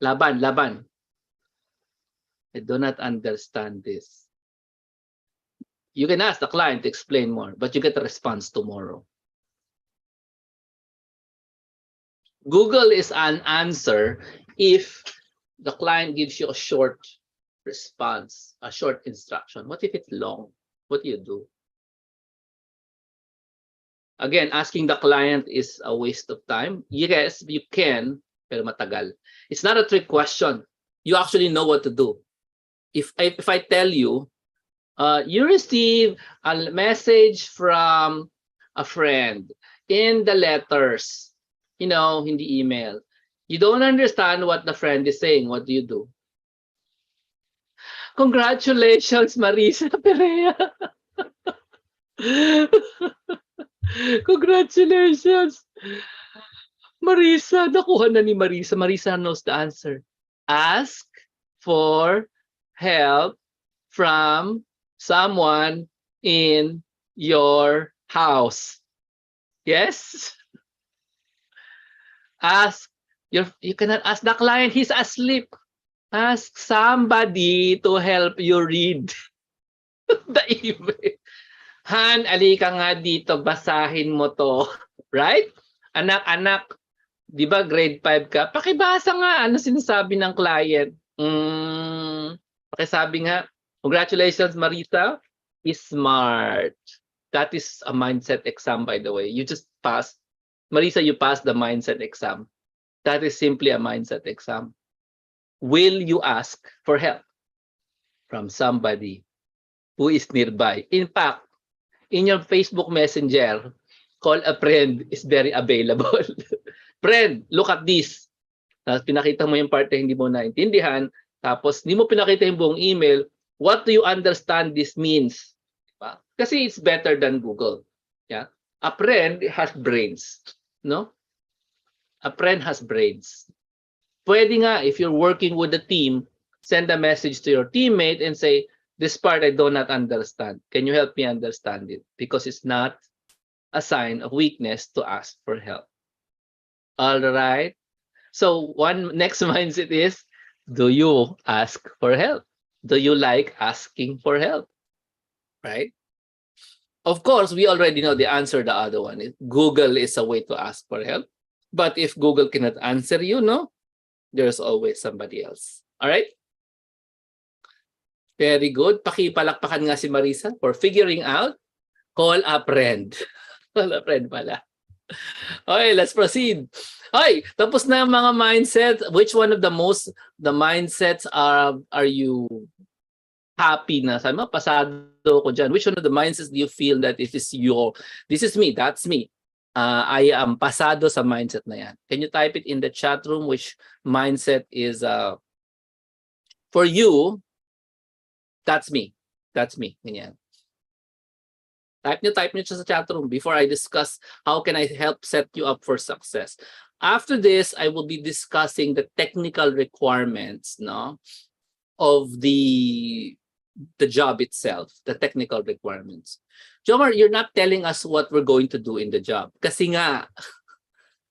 Laban. I do not understand this. You can ask the client to explain more, but you get a response tomorrow. Google is an answer if the client gives you a short response, a short instruction. What if it's long? What do you do? Again, asking the client is a waste of time. Yes, you can, pero matagal. It's not a trick question. You actually know what to do. If I tell you, you receive a message from a friend in the letters, hindi email. You don't understand what the friend is saying. What do you do? Congratulations, Marisa Perea. Congratulations. Marisa, nakuha na ni Marisa. Marisa knows the answer. Ask for help from someone in your house. Yes? You cannot ask the client, he's asleep. Ask somebody to help you read the email. Han, alika nga dito, basahin mo to. Right? Anak, di ba grade 5 ka? Pakibasa nga, ano sinasabi ng client? Pakisabi nga, congratulations, Marisa, is smart. That is a mindset exam, by the way. You just passed. Marisa, you passed the mindset exam. That is simply a mindset exam. Will you ask for help from somebody who is nearby? In fact, in your Facebook Messenger, call a friend is very available. Friend, look at this. Tapos pinakita mo yung part na hindi mo naintindihan. Tapos hindi mo pinakita yung buong email. What do you understand this means? Diba? Kasi it's better than Google. Yeah? A friend has brains. No? A friend has brains. Pwede nga, if you're working with a team, send a message to your teammate and say, this part I do not understand. Can you help me understand it? Because it's not a sign of weakness to ask for help. All right. So one next mindset is, do you ask for help? Do you like asking for help? Right? Of course, we already know the answer. The other one is Google is a way to ask for help. But if Google cannot answer you, no, there's always somebody else. All right? Very good. Pakipalakpakan nga si Marisa for figuring out. Call a friend. Call a friend pala. Okay, let's proceed. Okay, tapos na yung mga mindsets. Which one of the mindsets are you happy na? Sabi mo, pasado ko dyan. Which one of the mindsets do you feel that this is me, that's me? I am pasado sa mindset na yan. Can you type it in the chat room which mindset is for you? That's me. That's me. Ganyan. Type nyo sa chat room before I discuss how can I help set you up for success. After this, I will be discussing the technical requirements, no, of the job itself, the technical requirements. Jomar, you're not telling us what we're going to do in the job. Kasi nga,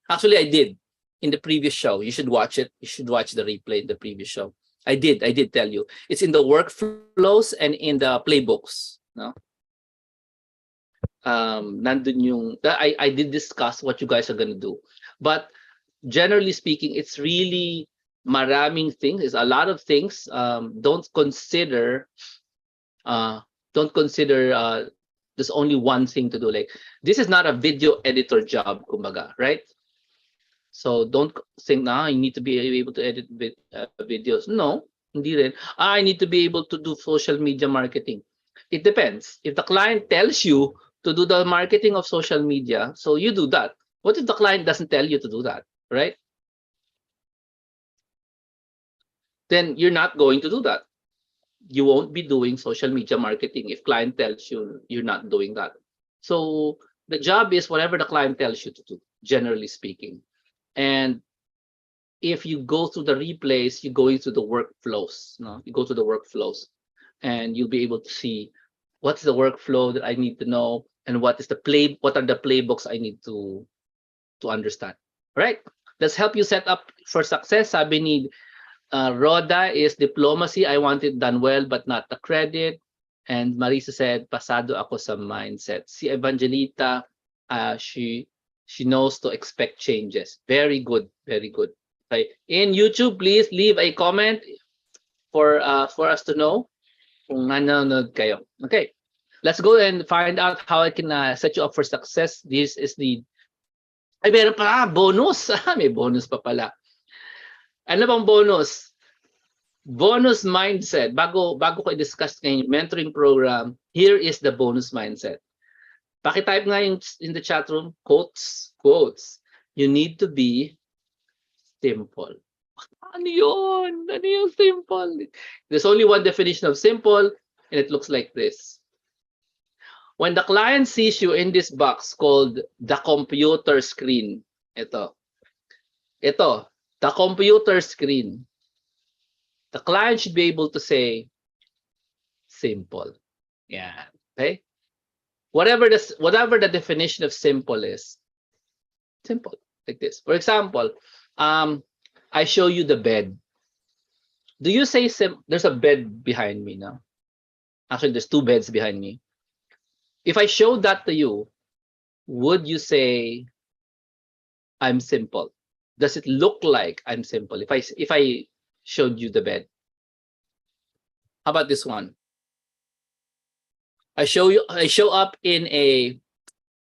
actually I did in the previous show. You should watch it. You should watch the replay in the previous show. I did tell you. It's in the workflows and in the playbooks, no? Nandun yung, I did discuss what you guys are gonna do. But generally speaking, it's really maraming things. It's a lot of things. Don't consider there's only one thing to do. Like, this is not a video editor job, kumbaga, right? So don't think na you need to be able to edit videos. No, hindi rin. I need to be able to do social media marketing. It depends. If the client tells you to do the marketing of social media, so you do that. What if the client doesn't tell you to do that, right? Then you're not going to do that. You won't be doing social media marketing if client tells you you're not doing that. So the job is whatever the client tells you to do, generally speaking. And if you go through the replays, you go into the workflows. No? You go to the workflows, and you'll be able to see what's the workflow that I need to know, and what are the playbooks I need to understand. Right? Let's help you set up for success. Sabi ni Rhoda is diplomacy. I want it done well, but not the credit. And Marisa said, pasado ako sa mindset. Si Evangelita, she knows to expect changes. Very good, very good. Okay. In YouTube, please leave a comment for us to know kung nanonood kayo. Okay. Let's go and find out how I can set you up for success. This is the ay meron pa bonus. May bonus pa pala. Ano bang bonus? Bonus mindset. Bago ko i-discuss ngayon yung mentoring program, here is the bonus mindset. Paki-type nga yung in the chat room, quotes. You need to be simple. Ano yun? Ano yung simple? There's only one definition of simple, and it looks like this. When the client sees you in this box called the computer screen, ito, the computer screen, the client should be able to say, simple. Yeah. Okay? Whatever the definition of simple is, simple, like this. For example, I show you the bed. Do you say there's a bed behind me now? Actually, there's two beds behind me. If I show that to you, would you say I'm simple? Does it look like I'm simple if I showed you the bed? How about this one? I show up in a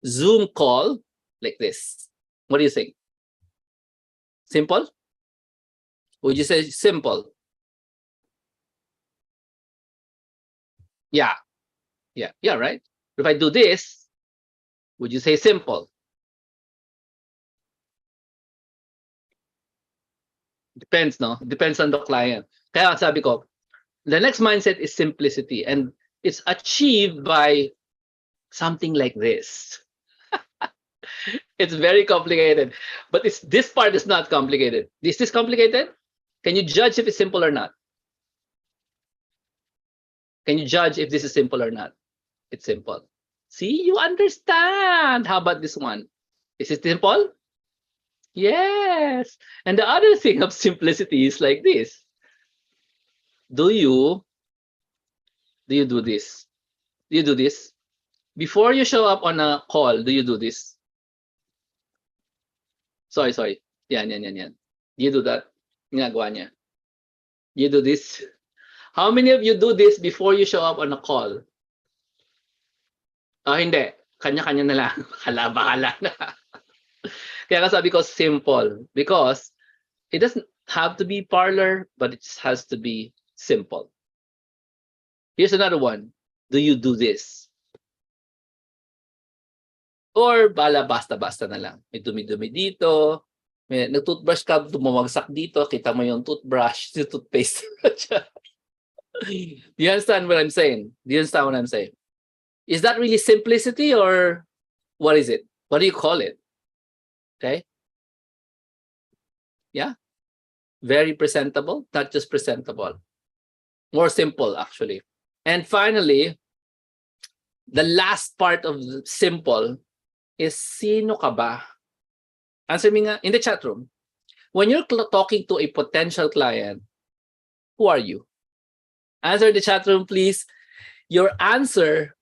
Zoom call like this. What do you think? Simple? Would you say simple? Yeah, right? If I do this, would you say simple? Depends, no? Depends on the client. Kaya sabi ko, the next mindset is simplicity, and it's achieved by something like this. It's very complicated, but this part is not complicated. Is this complicated? Can you judge if it's simple or not? Can you judge if this is simple or not? It's simple. See, you understand. How about this one? Is it simple? Yes. And the other thing of simplicity is like this. Do you do this? Do you do this? Before you show up on a call, do you do this? Sorry. Yan. You do that? Ginagawa niya. You do this? How many of you do this before you show up on a call? Hindi. Kanya-kanya na lang. Bahala na. Kaya sabi ko simple. Because it doesn't have to be parlor, but it just has to be simple. Here's another one. Do you do this? Or basta-basta na lang. May dumi-dumi dito. May nag-toothbrush ka, tumawagsak dito. Kita mo yung toothbrush, yung toothpaste. Do you understand what I'm saying? Is that really simplicity, or what is it? What do you call it? Okay. Yeah. Very presentable, not just presentable. More simple, actually. And finally, the last part of simple is sino ka ba? Answer me nga in the chat room. When you're talking to a potential client, who are you? Answer in the chat room, please. Your answer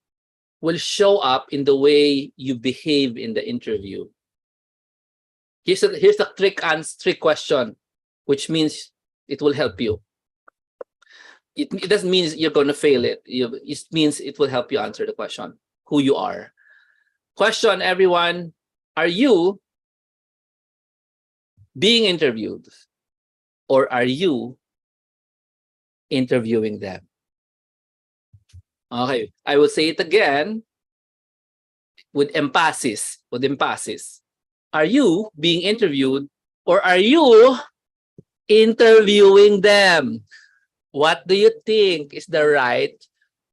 will show up in the way you behave in the interview. Here's the trick question, which means it will help you. It doesn't mean you're going to fail it. It means it will help you answer the question, who you are. Question, everyone, are you being interviewed, or are you interviewing them? Okay, I will say it again with emphasis. Are you being interviewed, or are you interviewing them? What do you think is the right?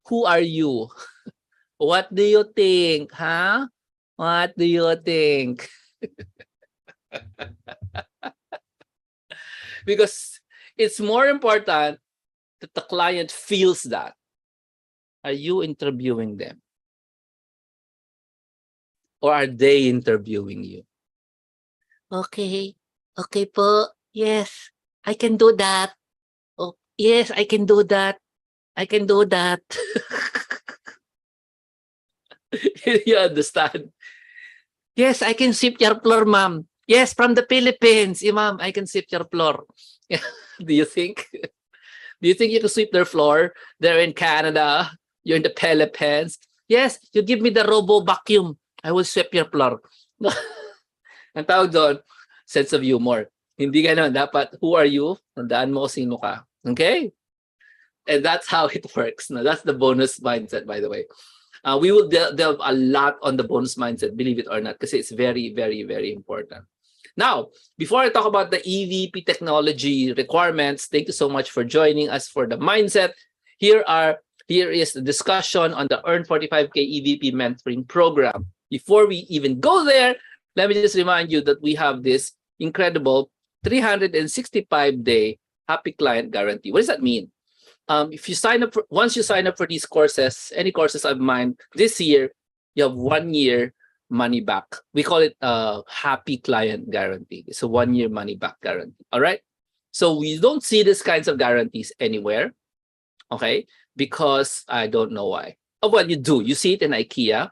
Who are you? What do you think, huh? What do you think? Because it's more important that the client feels that. Are you interviewing them? Or are they interviewing you? Okay po. Yes, I can do that. Yes, I can do that. I can do that. You understand? Yes, I can sweep your floor, ma'am. Yes, from the Philippines. Ma'am, I can sweep your floor. Do you think? Do you think you can sweep their floor? They're in Canada. You're in the Philippines. Yes, you give me the robo vacuum. I will sweep your floor. Ang tawag doon, sense of humor. Hindi ganun. Dapat, who are you? Tandaan mo sino ka. Okay? And that's how it works. Now, that's the bonus mindset, by the way. We will delve a lot on the bonus mindset, believe it or not, because it's very, very, very important. Now, before I talk about the EVP technology requirements, thank you so much for joining us for the mindset. Here is the discussion on the Earn 45K EVP mentoring program. Before we even go there, let me just remind you that we have this incredible 365-day happy client guarantee. What does that mean? If you sign up once you sign up for these courses, any courses of mine this year, you have 1 year money back. We call it a happy client guarantee. It's a 1 year money back guarantee. All right. So we don't see these kinds of guarantees anywhere. Okay. Because I don't know why. Oh, well, you do. You see it in IKEA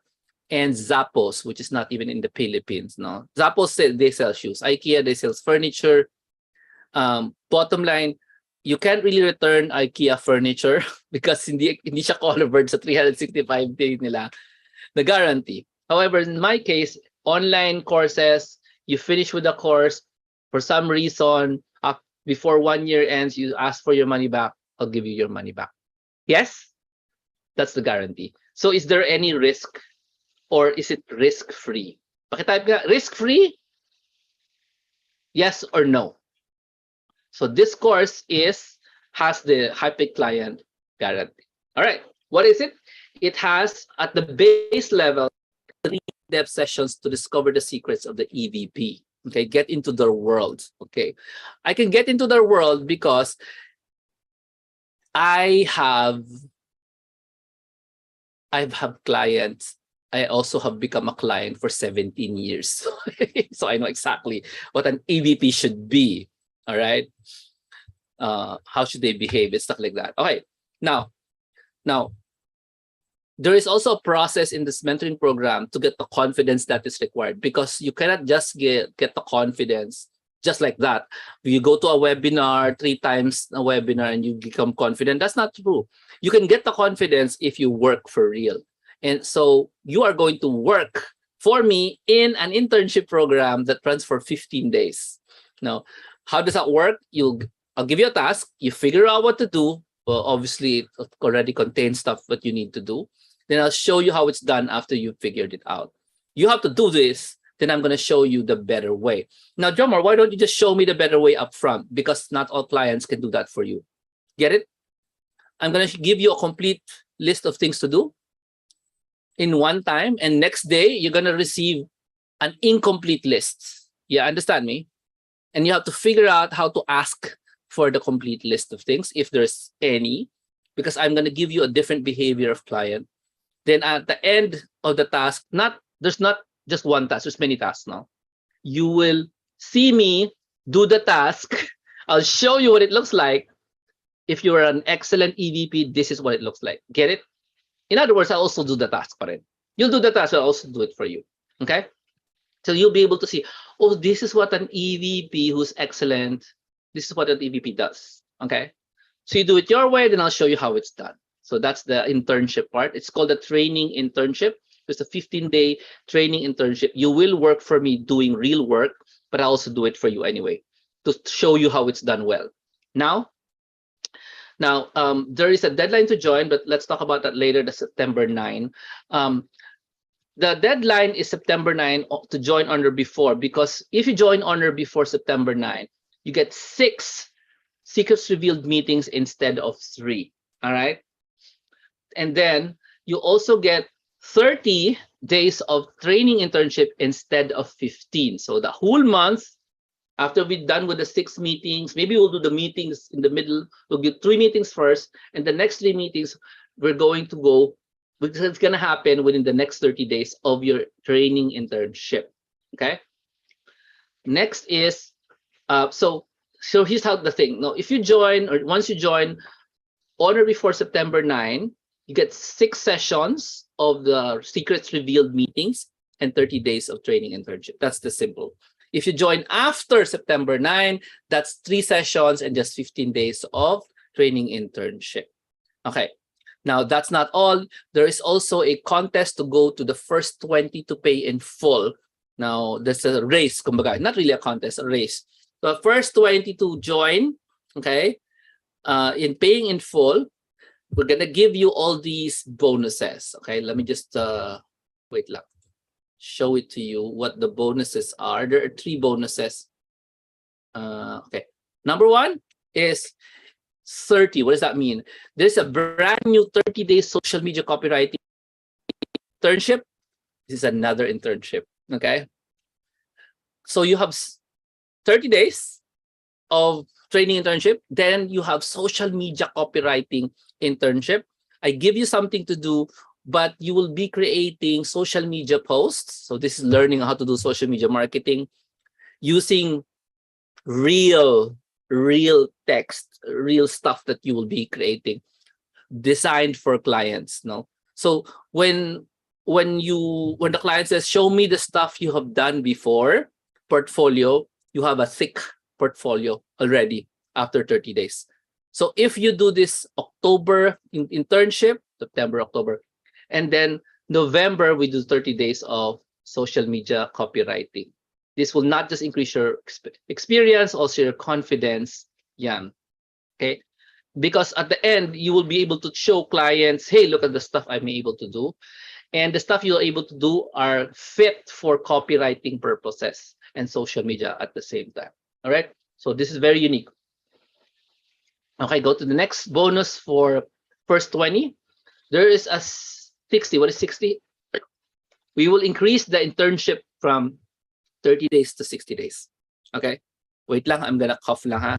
and Zappos, which is not even in the Philippines. No, Zappos, they sell shoes. IKEA, they sell furniture. Bottom line, you can't really return IKEA furniture because hindi siya covered sa 365 days nila the guarantee. However, in my case, online courses, you finish with the course, for some reason, before 1 year ends, you ask for your money back, I'll give you your money back. Yes, that's the guarantee. So is there any risk or is it risk-free? Pakitype nga, risk-free? Yes or no? So this course has the happy client guarantee. All right, what is it? It has at the base level 3 in-depth sessions to discover the secrets of the EVP. Okay, get into their world. Okay, I can get into their world because I have clients. I also have become a client for 17 years. So I know exactly what an EVP should be. All right. How should they behave and stuff like that. Okay. Now, there is also a process in this mentoring program to get the confidence that is required, because you cannot just get the confidence just like that. You go to a webinar 3 times a webinar and you become confident. That's not true. You can get the confidence if you work for real. And so you are going to work for me in an internship program that runs for 15 days. Now, how does that work? I'll give you a task. You figure out what to do. Well, obviously, it already contains stuff that you need to do. Then I'll show you how it's done after you figured it out. You have to do this. Then I'm going to show you the better way. Now, Jomar, why don't you just show me the better way up front? Because not all clients can do that for you. Get it? I'm going to give you a complete list of things to do in one time. And next day, you're going to receive an incomplete list. Yeah, understand me? And you have to figure out how to ask for the complete list of things, if there's any, because I'm going to give you a different behavior of client. Then at the end of the task, there's not just one task, there's many tasks now. You will see me do the task. I'll show you what it looks like. If you're an excellent EVP, this is what it looks like. Get it? In other words, I'll also do the task pa rin. You'll do the task, I'll also do it for you. Okay? So you'll be able to see, oh, this is what an EVP who's excellent, this is what an EVP does. Okay? So you do it your way, then I'll show you how it's done. So that's the internship part. It's called a training internship. It's a 15-day training internship. You will work for me doing real work, but I also do it for you anyway to show you how it's done well. Now, there is a deadline to join, but let's talk about that later, the September 9. The deadline is September 9 to join Honor before, because if you join Honor before September 9, you get 6 Secrets Revealed meetings instead of 3. All right. And then you also get 30 days of training internship instead of 15. So the whole month, after we're done with the 6 meetings, maybe we'll do the meetings in the middle. We'll get 3 meetings first, and the next 3 meetings we're going to go, because it's going to happen within the next 30 days of your training internship. Okay. Next is, so So here's how the thing. Now, if you join, or once you join on or before September 9, you get 6 sessions of the Secrets Revealed meetings and 30 days of training internship. That's the simple. If you join after September 9, that's 3 sessions and just 15 days of training internship. Okay. Now, that's not all. There is also a contest to go to the first 20 to pay in full. Now, there's a race, kumbaga. Not really a contest, a race. The first 20 to join, okay, in paying in full, we're going to give you all these bonuses. Okay, let me just, wait lang. Show it to you what the bonuses are. There are 3 bonuses. Okay, number 1 is 30. What does that mean? There's a brand new 30-day social media copywriting internship. This is another internship. Okay. So you have 30 days of training internship. Then you have social media copywriting internship. I give you something to do, but you will be creating social media posts. So this is learning how to do social media marketing using real text, real stuff that you will be creating, designed for clients. No, so when the client says, "Show me the stuff you have done before," portfolio, you have a thick portfolio already after 30 days. So if you do this October internship, September, October, and then November, we do 30 days of social media copywriting. This will not just increase your experience, also your confidence. Yeah. Okay. Because at the end, you will be able to show clients, hey, look at the stuff I'm able to do. And the stuff you're able to do are fit for copywriting purposes and social media at the same time. All right. So this is very unique. Okay, go to the next bonus for first 20. There is a 60. What is 60? We will increase the internship from 30 days to 60 days. Okay. Wait lang, I'm gonna cough lang ha.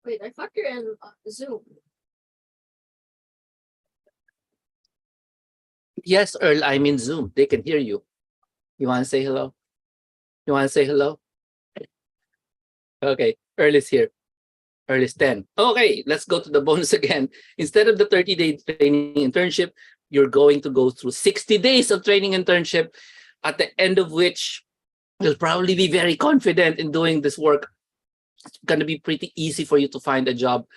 Wait, I thought you're in Zoom. Yes, Earl, I'm in Zoom. They can hear you. You want to say hello? You want to say hello? Okay, Earl is here. Earl is 10. Okay, let's go to the bonus again. Instead of the 30-day training internship, you're going to go through 60 days of training internship, at the end of which you'll probably be very confident in doing this work. It's going to be pretty easy for you to find a job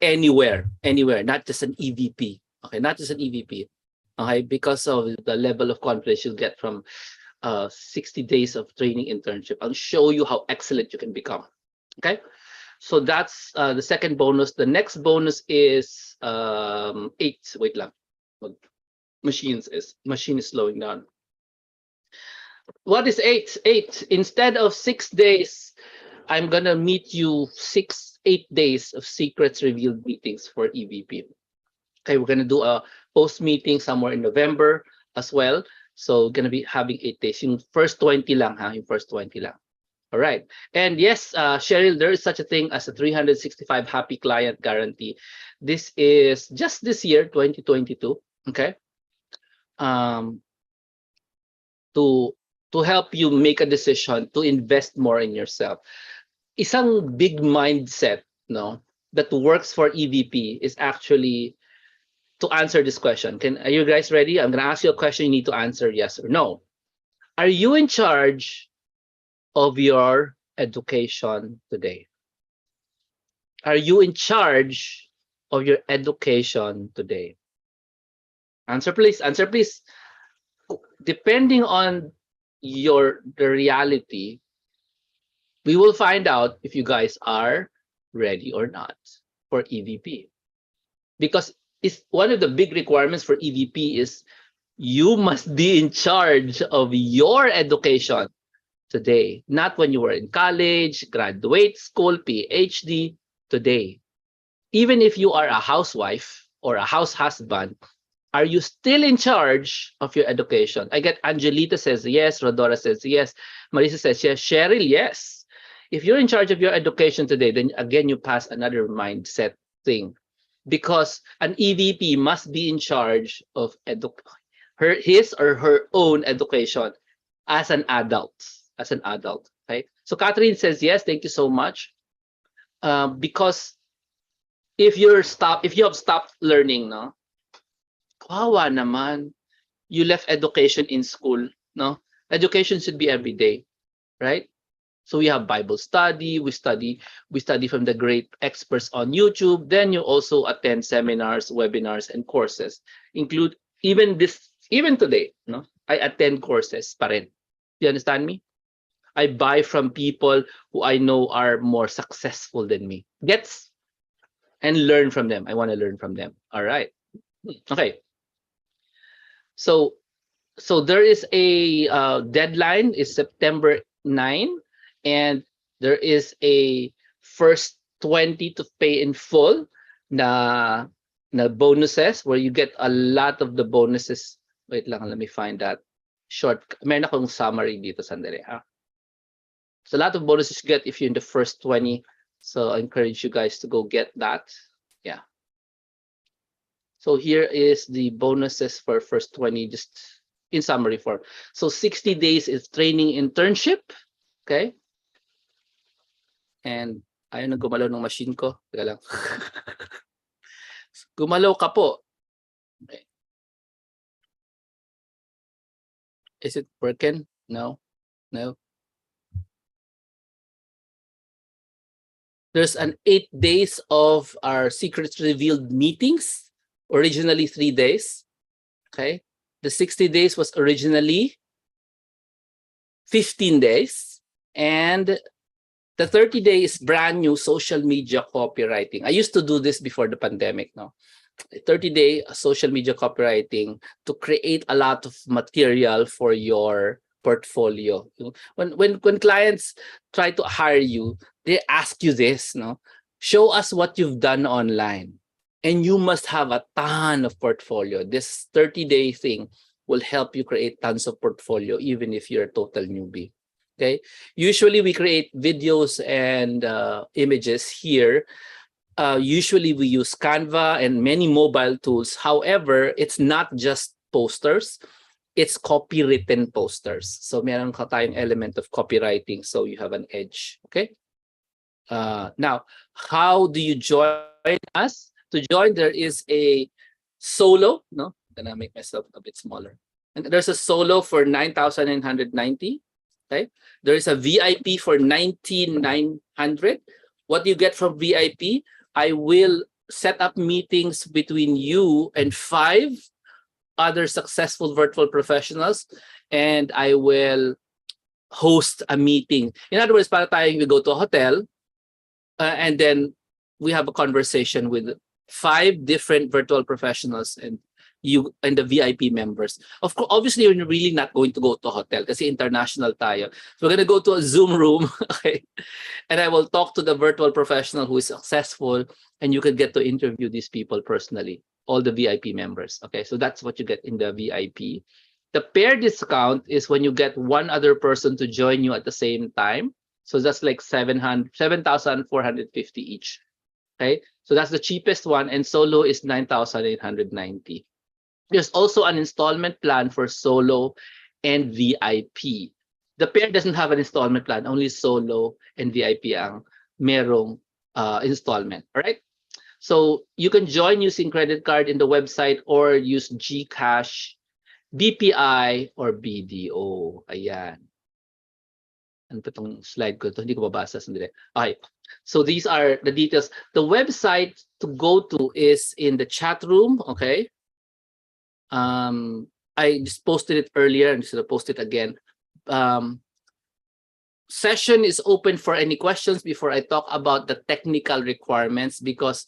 anywhere, not just an EVP. Okay, not just an EVP. Okay, because of the level of confidence you'll get from 60 days of training internship. I'll show you how excellent you can become. Okay, so that's the second bonus. The next bonus is 8. Wait lang. Machine is slowing down. What is 8? 8. Instead of 6 days, I'm gonna meet you 8 days of Secrets Revealed meetings for EVP. Okay, we're gonna do a post meeting somewhere in November as well. So gonna be having 8 days. Yung first 20 lang ha, yung first 20 lang. All right. And yes, Cheryl, there is such a thing as a 365 happy client guarantee. This is just this year, 2022. Okay. To help you make a decision to invest more in yourself. Isang big mindset, no, that works for EVP is actually to answer this question. Are you guys ready? I'm gonna ask you a question. You need to answer yes or no. Are you in charge of your education today? Are you in charge of your education today? Answer please. Answer please. Depending on the reality, we will find out if you guys are ready or not for EVP. Because it's one of the big requirements for EVP is you must be in charge of your education today, not when you were in college, graduate school, PhD, today. Even if you are a housewife or a house husband, are you still in charge of your education? I get Angelita says yes, Rodora says yes, Marisa says yes, Cheryl, yes. If you're in charge of your education today, then again, you pass another mindset thing. Because an EVP must be in charge of his or her own education as an adult. As an adult, right? So Catherine says yes, thank you so much. Because if you have stopped learning, no, kawawa naman. You left education in school, no? Education should be every day, right? So we have Bible study, we study from the great experts on YouTube. Then you also attend seminars, webinars, and courses. Include even today, no? I attend courses pa rin. You understand me? I buy from people who I know are more successful than me. And learn from them. I want to learn from them. All right. Okay. So there is a deadline is September 9, and there is a first 20 to pay in full na bonuses where you get a lot of the bonuses. Wait lang, let me find that short. Meron akong summary dito, sandali ha. So a lot of bonuses you get if you're in the first 20. So I encourage you guys to go get that. Yeah. So here is the bonuses for first 20, just in summary form. So 60 days is training internship. Okay. And ayun na gumalaw ng machine ko. Teka lang. Gumalaw ka po. Okay. Is it working? No. No. There's an 8 days of our secrets revealed meetings. Originally 3 days. Okay. The 60 days was originally 15 days. And the 30 days brand new social media copywriting. I used to do this before the pandemic. No, 30-day social media copywriting to create a lot of material for your portfolio. When clients try to hire you, they ask you this, no? Show us what you've done online. And you must have a ton of portfolio. This 30-day thing will help you create tons of portfolio, even if you're a total newbie. Okay. Usually we create videos and images here. Usually we use Canva and many mobile tools. However, it's not just posters. It's copywritten posters. So meron ka tayong element of copywriting, so you have an edge. Okay. Now, how do you join us? To join, there is a solo. No, I'm gonna make myself a bit smaller. And there's a solo for 9,990. Okay. There is a VIP for 19,900. What you get from VIP, I will set up meetings between you and 5 other successful virtual professionals, and I will host a meeting. In other words, para tayong we go to a hotel, and then we have a conversation with 5 different virtual professionals and you and the VIP members. Of course, obviously, you're really not going to go to a hotel kasi international tayo. So we're going to go to a Zoom room, okay? And I will talk to the virtual professional who is successful, and you can get to interview these people personally, all the VIP members, okay? So that's what you get in the VIP. The pair discount is when you get one other person to join you at the same time. So that's like 7,450 each, okay? So that's the cheapest one, and solo is 9,890. There's also an installment plan for solo and VIP. The pair doesn't have an installment plan, only solo and VIP ang merong installment, all right? So you can join using credit card in the website or use GCash, BPI, or BDO. Ayan. Ano pa itong slide ko? Ito, hindi ko babasa. Sandali. Okay. So these are the details. The website to go to is in the chat room, okay? I just posted it earlier. I'm just going to post it again. session is open for any questions before I talk about the technical requirements, because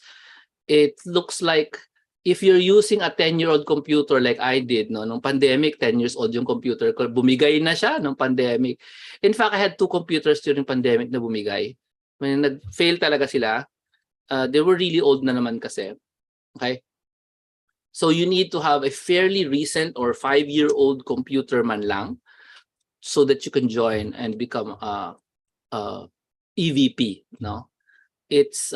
it looks like if you're using a 10-year-old computer like I did, no, nung pandemic, 10 years old yung computer ko, bumigay na siya nung pandemic. In fact, I had 2 computers during pandemic na bumigay. When nag-fail talaga sila, they were really old na naman kasi. Okay? So you need to have a fairly recent or 5-year-old computer man lang so that you can join and become a EVP, no? It's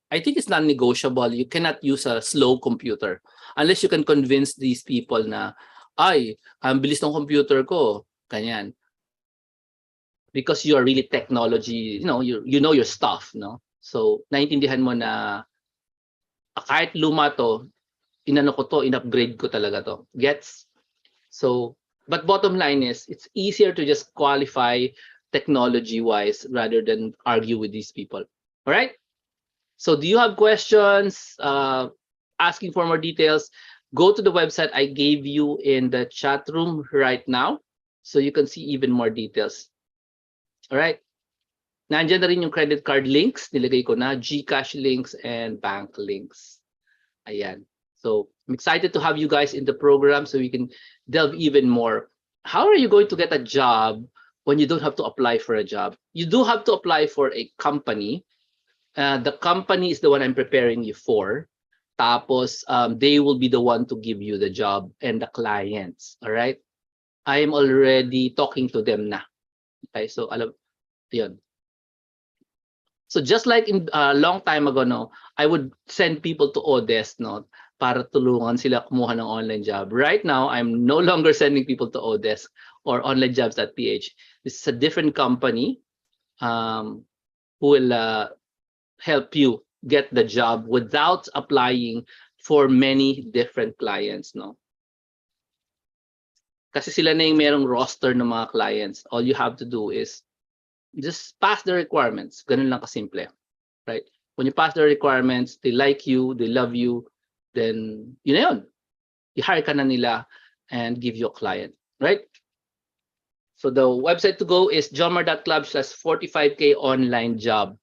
I think it's non-negotiable. You cannot use a slow computer unless you can convince these people na, ay, ang bilis ng computer ko, kanyan. Because you are really technology, you know your stuff, no? So, naintindihan mo na kahit luma to, in-upgrade ko talaga to. Gets? So, but bottom line is, it's easier to just qualify technology-wise rather than argue with these people. All right? So do you have questions, asking for more details? Go to the website I gave you in the chat room right now so you can see even more details. All right? Nandiyan na rin yung credit card links. Nilagay ko na GCash links and bank links. Ayan. So I'm excited to have you guys in the program so we can delve even more. How are you going to get a job when you don't have to apply for a job? You do have to apply for a company. The company is the one I'm preparing you for. Tapos, they will be the one to give you the job and the clients. All right? I am already talking to them na. Okay? So, yun. So, just like in a long time ago, no, I would send people to Odesk, no, para tulungan sila kumuha ng online job. Right now, I'm no longer sending people to Odesk or onlinejobs.ph. This is a different company who will help you get the job without applying for many different clients, no? Kasi sila na yung merong roster ng mga clients. All you have to do is just pass the requirements. Ganun lang kasimple, right? When you pass the requirements, they like you, they love you, then yun na yun. I-hire ka na nila and give you a client, right? So the website to go is johnmar.club/45k online job.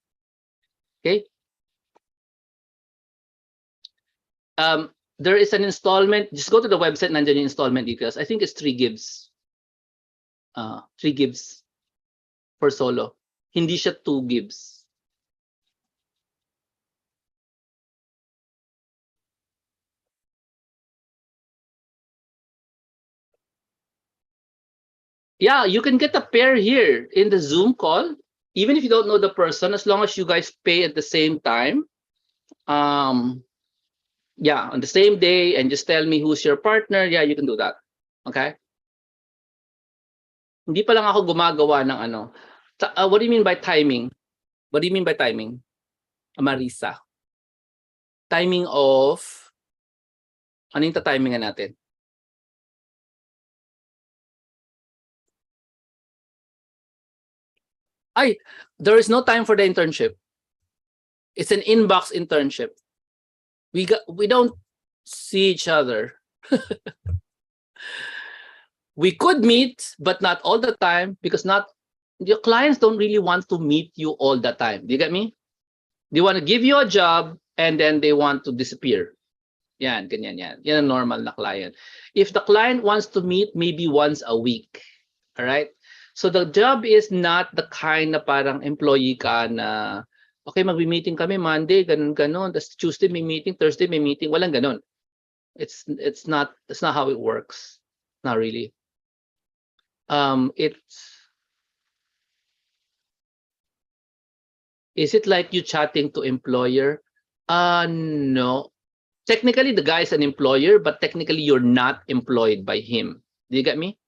Okay? There is an installment. Just go to the website, nandiyan yung installment details. I think it's 3 gigs. 3 gigs for solo. Hindi siya 2 gigs. Yeah, you can get a pair here in the Zoom call, even if you don't know the person, as long as you guys pay at the same time. Yeah, on the same day, and just tell me who's your partner. Yeah, you can do that. Okay? Hindi pa lang ako gumagawa ng ano. What do you mean by timing? What do you mean by timing? Marisa. Timing of, ano yung ta-timingan natin? Ay, there is no time for the internship. It's an inbox internship. We don't see each other. We could meet, but not all the time, because your clients don't really want to meet you all the time. Do you get me? They want to give you a job and then they want to disappear. Yan, ganyan yan. Yan ang normal na client. If the client wants to meet maybe once a week, all right? So the job is not the kind na parang employee ka na, okay, mag-meeting kami Monday, ganun. Tapos Tuesday may meeting, Thursday may meeting. Walang ganun. It's not how it works. Not really. Is it like you chatting to employer? No. Technically, the guy is an employer, but technically you're not employed by him. Do you get me?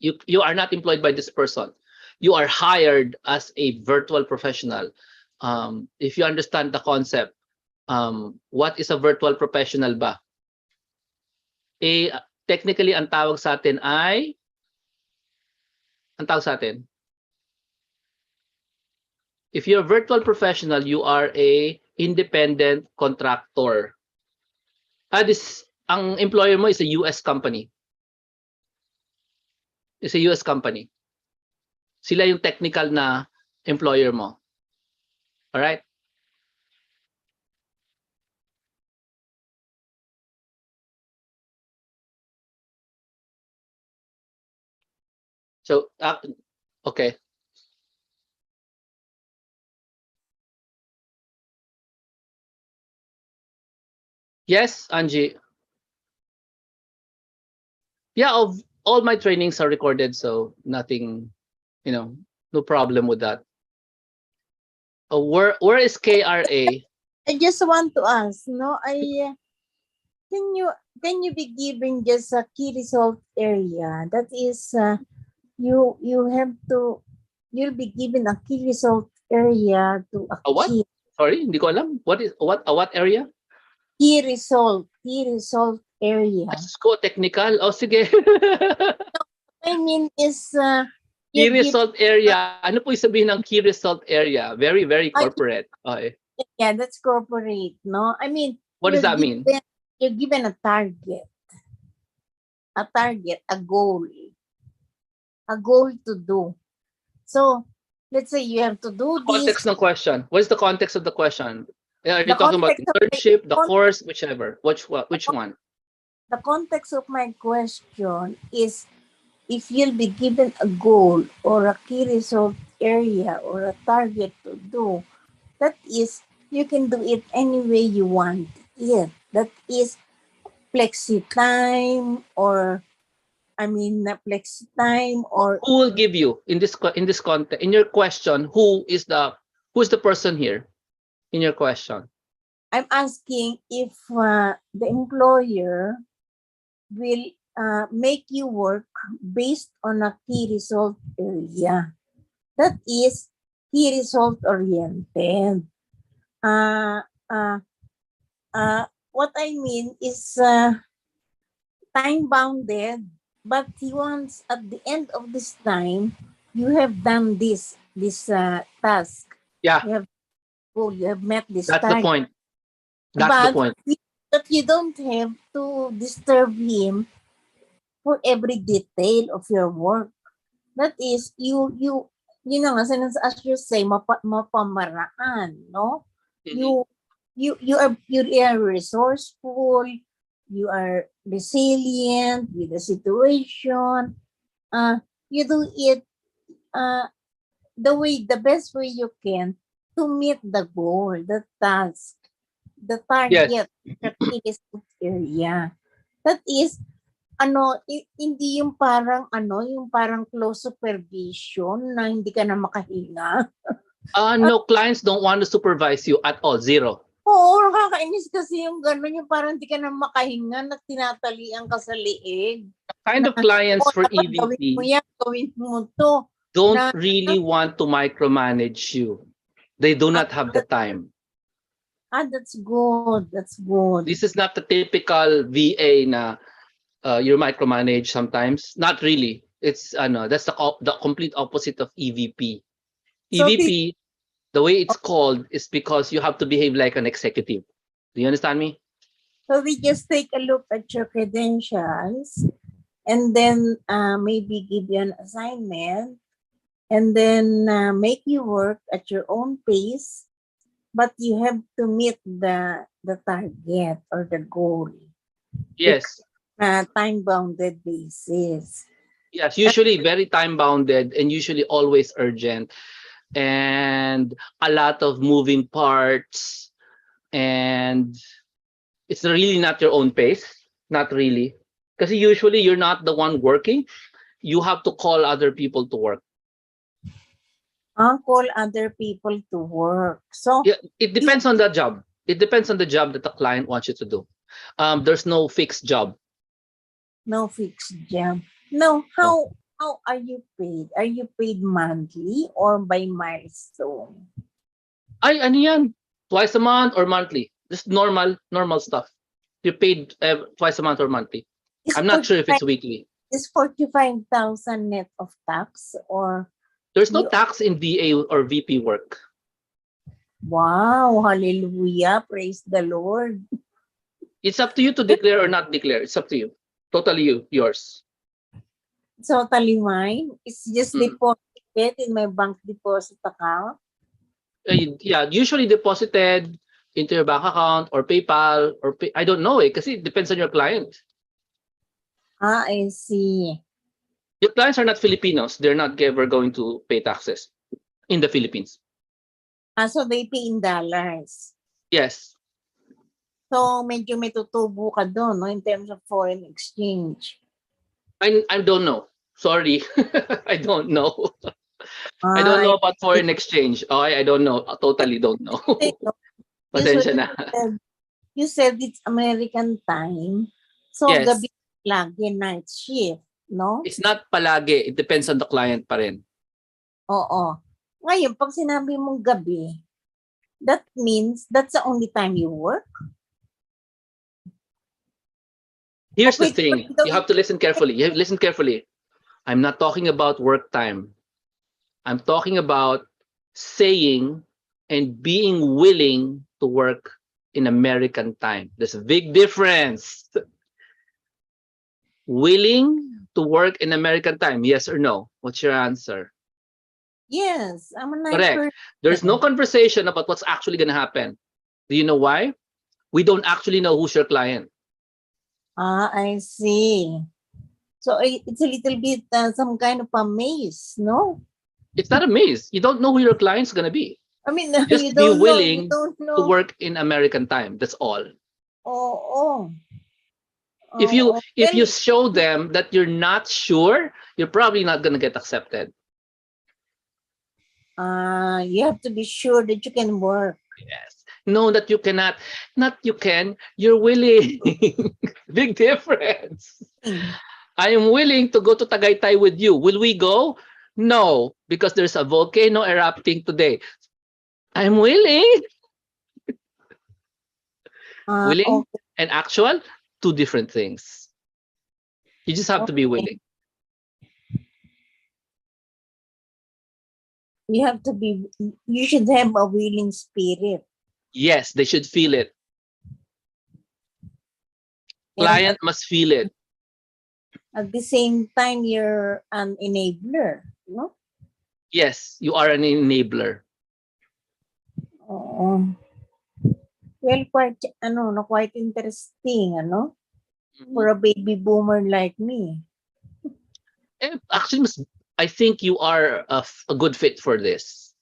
You are not employed by this person. You are hired as a virtual professional. If you understand the concept, what is a virtual professional ba? Technically, ang tawag sa atin ay, if you're a virtual professional, you are a independent contractor. This ang employer mo is a US company. It's a US company. Sila yung technical na employer mo. Alright? So, okay. Yes, Angie. Yeah, all my trainings are recorded, so nothing, no problem with that. Where is KRA? I just want to ask, no, can you be given just a key result area? That is, you'll be given a key result area to A what? achieve Sorry, hindi ko alam. What area? key result area. Asko technical. Oh, sige. I mean is Key you give, result area. Ano po yung sabihin ng key result area? Very, very corporate. Okay. yeah, that's corporate, no? I mean, What does that mean? You're given a target, a goal to do. So let's say you have to do Context this. ng question. What is the context of the question? Are you The talking about context of internship, the course, whichever? Which one? The context of my question is if you'll be given a goal or a key result area or a target to do, that is, you can do it any way you want it. That is flexi time or flexi time or Who will give you in this context? In your question, who's the person here? In your question, I'm asking if the employer will make you work based on a key result area. That is key result oriented. What I mean is time bounded, but he wants at the end of this time, you have done this task. yeah, You have met this that's the target. point. That's the point. But you don't have to disturb him for every detail of your work. That is, you know, as you say, mapamaraan, no? Mhm. You are resourceful, you are resilient with the situation. You do it the best way you can to meet the goal, the task, the target, the key area. That is, hindi yung parang close supervision na hindi ka na makahinga. No, clients don't want to supervise you at all. Zero. Oo, nakakainis kasi yung gano'n, yung parang hindi ka na makahinga na tinatalian ka sa liig. Kind of clients for Gawin mo EVP yan, gawin mo to. don't really want to micromanage you. They do not have the time. That's good. That's good. This is not the typical VA na you micromanage sometimes. Not really. It's that's the complete opposite of EVP. So EVP, the way it's called is because you have to behave like an executive. Do you understand me? So we just take a look at your credentials and then maybe give you an assignment and then make you work at your own pace, but you have to meet the target or the goal. Yes. Time-bounded basis. Yes, usually very time-bounded and usually always urgent and a lot of moving parts, and it's really not your own pace. Not really. Because usually you're not the one working. You have to call other people to work. Call other people to work. So Yeah, it depends on the job. It depends on the job that the client wants you to do. There's no fixed job. no fixed job. No, how are you paid? Are you paid monthly or by milestone? Ay, ano yan? Twice a month or monthly? Just normal stuff. You're paid twice a month or monthly. I'm not sure if it's weekly. Is 45,000 net of tax or? There's no tax in VA or VP work. Wow, hallelujah, praise the Lord. It's up to you to declare or not declare. It's up to you. Totally yours. Totally mine. It's just Mm. deposited in my bank deposit account. Yeah, usually deposited into your bank account or PayPal or I don't know because it depends on your client. I see. Your clients are not Filipinos. They're not ever going to pay taxes in the Philippines. So they pay in dollars. Yes. So medyo may tutubo ka doon, no, in terms of foreign exchange. I don't know. Sorry. I don't know. I don't Ah, know about foreign exchange. Oh, I don't know. I totally don't know. Pasensya na. You said it's American time. So Yes. gabi lagi night shift, no? It's not palagi. It depends on the client pa rin. Oo. Ngayon, pag sinabi mong gabi, that means that's the only time you work? Here's the Okay, thing. You have to listen carefully. You have to listen carefully. I'm not talking about work time. I'm talking about saying and being willing to work in American time. There's a big difference. Willing to work in American time, yes or no? What's your answer? Yes, I'm a night Correct. person. There's no conversation about what's actually going to happen. Do you know why? We don't actually know who's your client. I see. So it's a little bit some kind of a maze, no? It's not a maze. You don't know who your client's going to be. I mean, Just you be don't know. You willing don't to know. work in American time. That's all. Oh. If you Well, show them that you're not sure, you're probably not going to get accepted. you have to be sure that you can work. Yes. Know that you cannot. Not you can. You're willing. Big difference. I am willing to go to Tagaytay with you. Will we go? No, because there's a volcano erupting today. I'm willing. Willing Okay. and actual, two different things. You just have to be willing. You should have a willing spirit. Yes, they should feel it. Client must feel it. At the same time, you're an enabler, no? Yes, you are an enabler. Oo. Well, quite interesting, for a baby boomer like me. Actually, I think you are a good fit for this.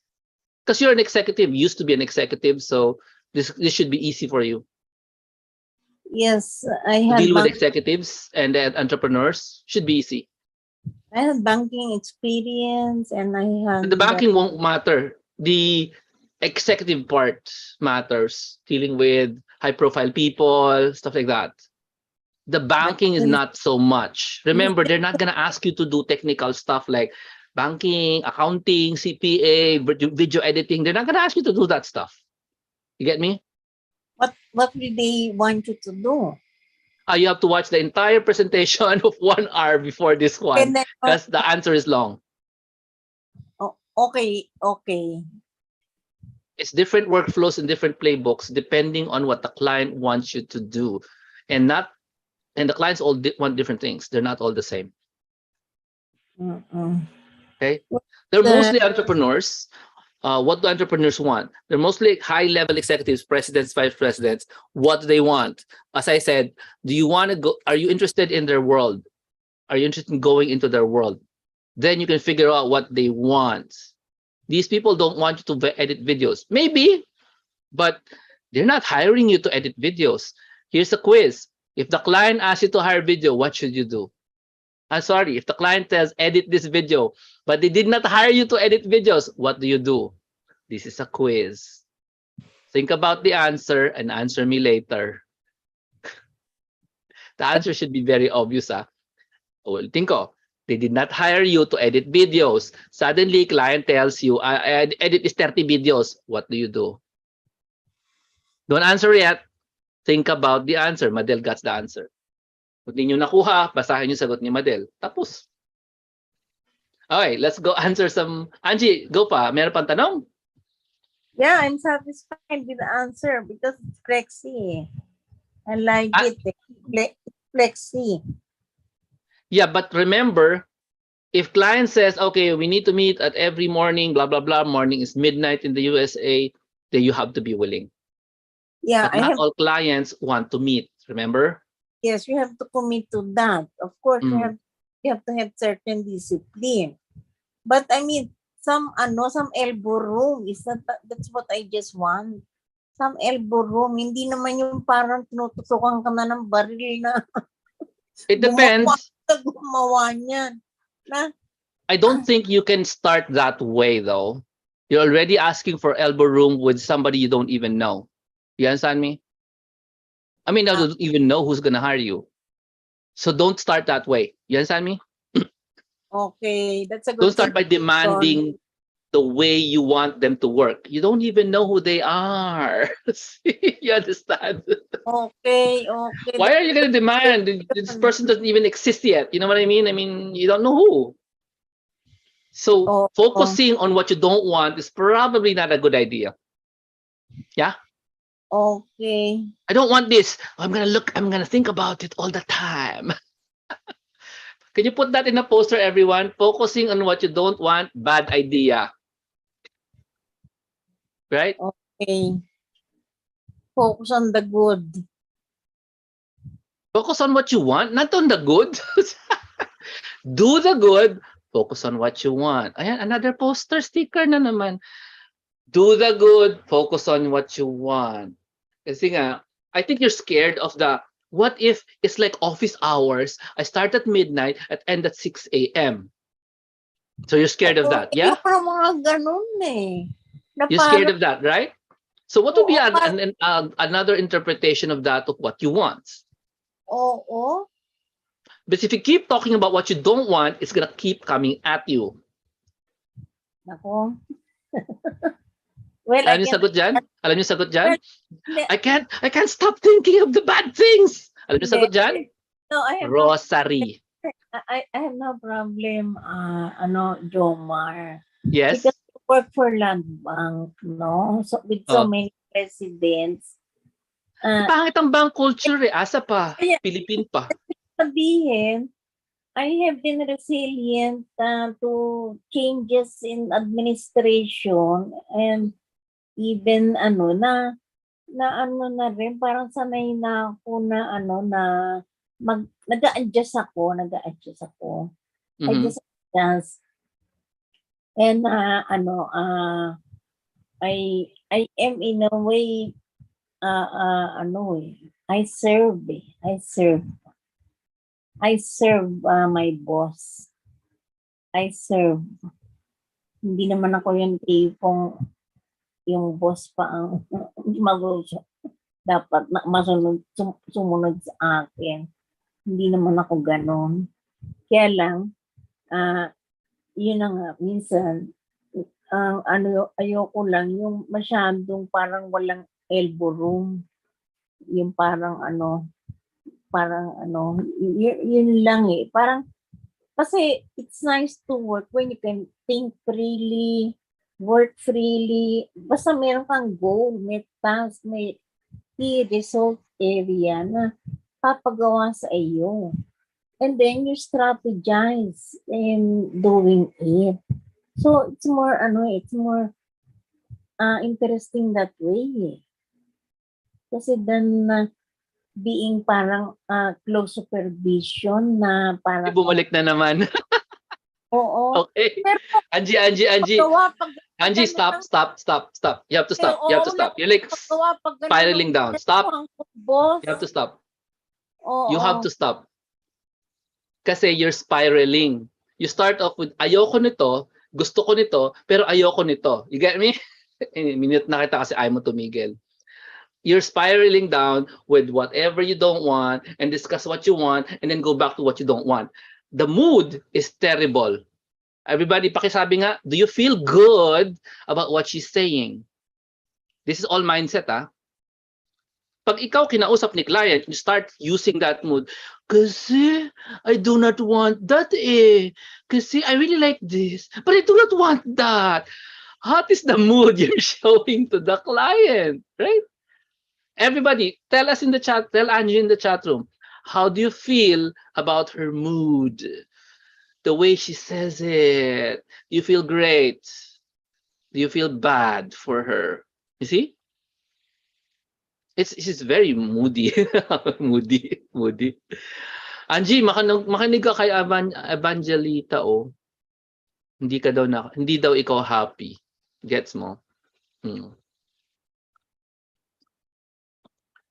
Because you're an executive, used to be an executive, so this should be easy for you. Yes, I To had deal with executives and entrepreneurs should be easy. I had banking experience, and I had The banking won't matter. The executive part matters. Dealing with high-profile people, stuff like that. The banking is not so much. Remember, they're not gonna ask you to do technical stuff like banking, accounting, CPA, video editing. They're not gonna ask you to do that stuff. You get me? What will they want you to do? You have to watch the entire presentation of 1 hour before this one And then, because the answer is long. okay. It's different workflows and different playbooks depending on what the client wants you to do, and the clients all want different things. They're not all the same. Okay, they're mostly entrepreneurs. What do entrepreneurs want? They're mostly high-level executives, presidents, vice presidents. What do they want? As I said, do you want to go? Are you interested in their world? Are you interested in going into their world? Then you can figure out what they want. These people don't want you to edit videos. Maybe, but they're not hiring you to edit videos. Here's a quiz. If the client asks you to hire video, what should you do? I'm sorry, if the client says edit this video, but they did not hire you to edit videos, what do you do? This is a quiz. Think about the answer and answer me later. The answer should be very obvious. Well, think of, they did not hire you to edit videos. Suddenly, client tells you, I edit is 30 videos. What do you do? Don't answer yet. Think about the answer. Madel got the answer. Kung di nyo nakuha, basahin yung sagot ni Madel. Tapos. Okay, let's go answer some. Angie, go pa. Meron pang tanong? Yeah, I'm satisfied with the answer because it's Crexy. I like Ah. it. Flexi. Yeah, but remember, if client says, okay, we need to meet at every morning, blah, blah, blah, morning is midnight in the USA, then you have to be willing. Yeah, But not all clients want to meet, remember? yes, you have to commit to that. Of course, Mm. you have to have certain discipline. But I mean, some elbow room is that's what I just want. Some elbow room, hindi naman yung parang tinutusukan ka na ng baril na It depends. gumawa niyan. Na, I don't think you can start that way, though. You're already asking for elbow room with somebody you don't even know. You understand me? I mean, I don't even know who's going to hire you. So don't start that way. You understand me? okay, that's a good Don't start by suggestion. demanding the way you want them to work. You don't even know who they are. You understand? Okay. Why are you going to demand? This person doesn't even exist yet. You know what I mean? I mean, you don't know who. So Oh, focusing on what you don't want is probably not a good idea. Yeah? okay. I don't want this. I'm gonna think about it all the time. Can you put that in a poster, everyone? Focusing on what you don't want, bad idea. Right? Okay. Focus on the good. Focus on what you want, not on the good. Do the good, focus on what you want. Ayan, another poster sticker na naman. Do the good, focus on what you want. Kasi nga, I think you're scared of the, what if it's like office hours? I start at midnight and end at 6 a.m. So you're scared of that, yeah? Yung mga ganun eh. Na You're scared parang, of that, right? So what would be Oo, another interpretation of that, of what you want? oo. But if you keep talking about what you don't want, it's gonna keep coming at you. Nako. Well, Alam niyo sagot dyan? Alam niyo sagot dyan? Hindi. I can't stop thinking of the bad things. Alam niyo sagot dyan? No, Rosary. I have no problem, Jomar. Yes? Because I work for Land Bank, no? So, with so Oh. many presidents. Pangit ang bank culture eh. Asa pa? Kaya- Philippine pa. Sabihin, I have been resilient to changes in administration and even na rin parang sanay na ako na nag-a-adjust ako. I Mhm. just adjust. And I am in a way I serve my boss. I serve. Hindi naman ako yung tipong yung boss pa ang dapat sumunod sa akin. Hindi naman ako ganon. Kaya lang, yun na nga, minsan, ayoko lang yung masyadong parang walang elbow room. Yung yun lang eh. Parang, kasi it's nice to work when you can think freely, work freely. Basta meron kang goal, may task, may key result area na papagawa sa iyo. And then you strategize in doing it. So it's more interesting that way. Kasi then being parang close supervision na parang Bumalik na naman. oo. Okay. Pero Angie. Angie, stop. You have to stop. You have to stop. You're like spiraling down. Stop. You have to stop. You have to stop. Kasi you're spiraling. You start off with, ayoko nito, gusto ko nito, pero ayoko nito. You get me? Minute na kita kasi ayaw mo tumigil. You're spiraling down with whatever you don't want and discuss what you want and then go back to what you don't want. The mood is terrible. Everybody, pakisabi nga, do you feel good about what she's saying? This is all mindset, ah. Pag ikaw kinausap ni client, you start using that mood. Kasi I do not want that eh. Kasi I really like this, but I do not want that. What is the mood you're showing to the client, right? Everybody, tell us in the chat, tell Angie in the chat room, how do you feel about her mood? The way she says it. Do you feel great? Do you feel bad for her? You see? She's very moody. moody. Angie, makinig ka kay Evangelita, oh. Hindi daw ikaw happy. Gets mo? Hmm.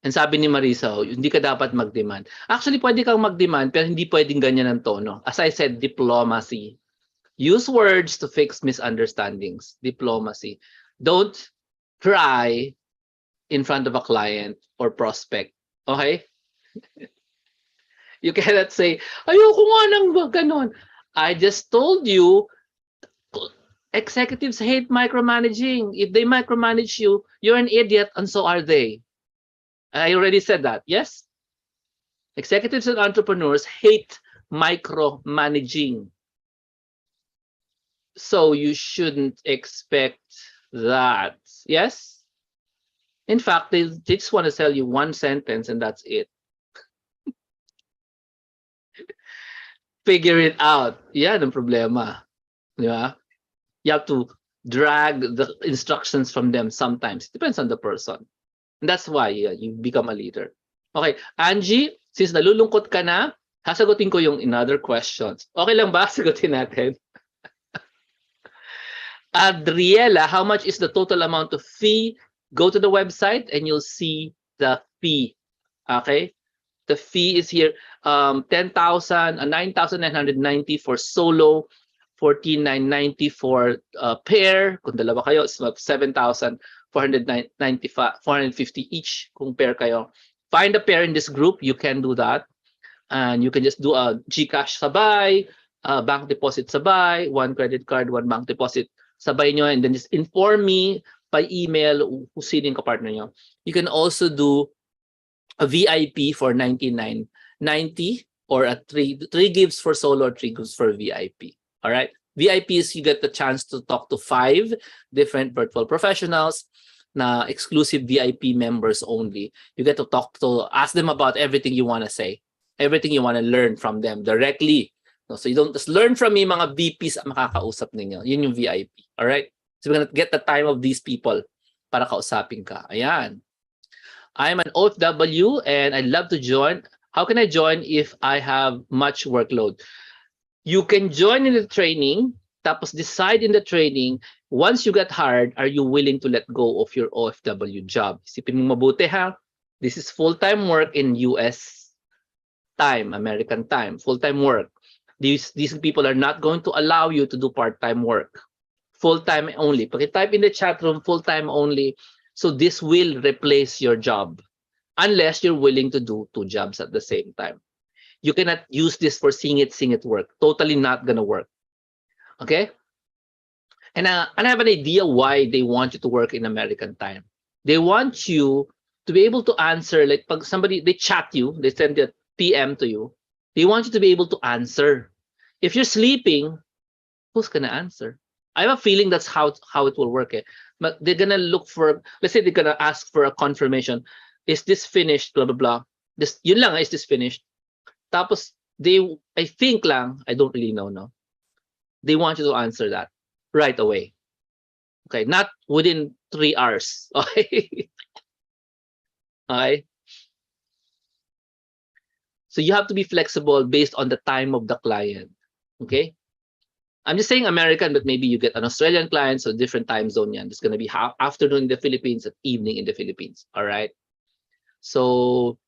And sabi ni Marisa, oh, hindi ka dapat mag-demand. Actually, pwede kang mag-demand, pero hindi pwedeng ganyan ang tono. As I said, diplomacy. Use words to fix misunderstandings. Diplomacy. Don't cry in front of a client or prospect. Okay? You cannot say, ayoko nga nang ganon. I just told you, executives hate micromanaging. If they micromanage you, you're an idiot, and so are they. I already said that, yes? Executives and entrepreneurs hate micromanaging. So you shouldn't expect that, yes? In fact, they just want to tell you one sentence and that's it. Figure it out. Yan ang problema. Di ba? You have to drag the instructions from them sometimes. It depends on the person. And that's why you become a leader. Okay, Angie, since nalulungkot ka na, sasagutin ko yung another questions. Okay lang ba? Sagutin natin. Adriela, how much is the total amount of fee? Go to the website and you'll see the fee. Okay? The fee is here, 10,000, 9,990 for solo, 14,990 for pair. Kung dalawa kayo, it's 7,450 each kung pair kayo. Find a pair in this group, you can do that. And you can just do a GCash sabay, bank deposit sabay, one credit card, one bank deposit sabay nyo, and then just inform me by email kung sino yung kapartner nyo. You can also do a VIP for 99.90 or a three gifts for solo or 3 gifts for VIP. All right. VIPs, you get the chance to talk to 5 different virtual professionals, na exclusive VIP members only. You get to ask them about everything you want to say, everything you want to learn from them directly. So you don't just learn from me, mga VPs ang makakausap ninyo. Yun yung VIP. All right. So we're gonna get the time of these people para kausapin ka. Ayan. I'm an OFW and I'd love to join. How can I join if I have much workload? You can join in the training, tapos decide in the training, once you get hired, are you willing to let go of your OFW job? Isipin mo mabuti ha. This is full-time work in US time, American time, full-time work. These people are not going to allow you to do part-time work. Full-time only. Paki-type in the chat room, full-time only. So this will replace your job unless you're willing to do 2 jobs at the same time. You cannot use this for seeing it work. Totally not gonna work. Okay? And I have an idea why they want you to work in American time. They want you to be able to answer, like pag somebody, they chat you, they send a PM to you, they want you to be able to answer. If you're sleeping, who's gonna answer? I have a feeling that's how it will work. But they're gonna look for, let's say they're gonna ask for a confirmation. Is this finished? Blah blah blah. Yun lang, is this finished? Tapos I think lang, I don't really know, no. They want you to answer that right away. Okay, not within 3 hours. Okay. Okay. So you have to be flexible based on the time of the client. Okay. I'm just saying American, but maybe you get an Australian client, so different time zone yan. It's going to be afternoon in the Philippines at evening in the Philippines. All right. So,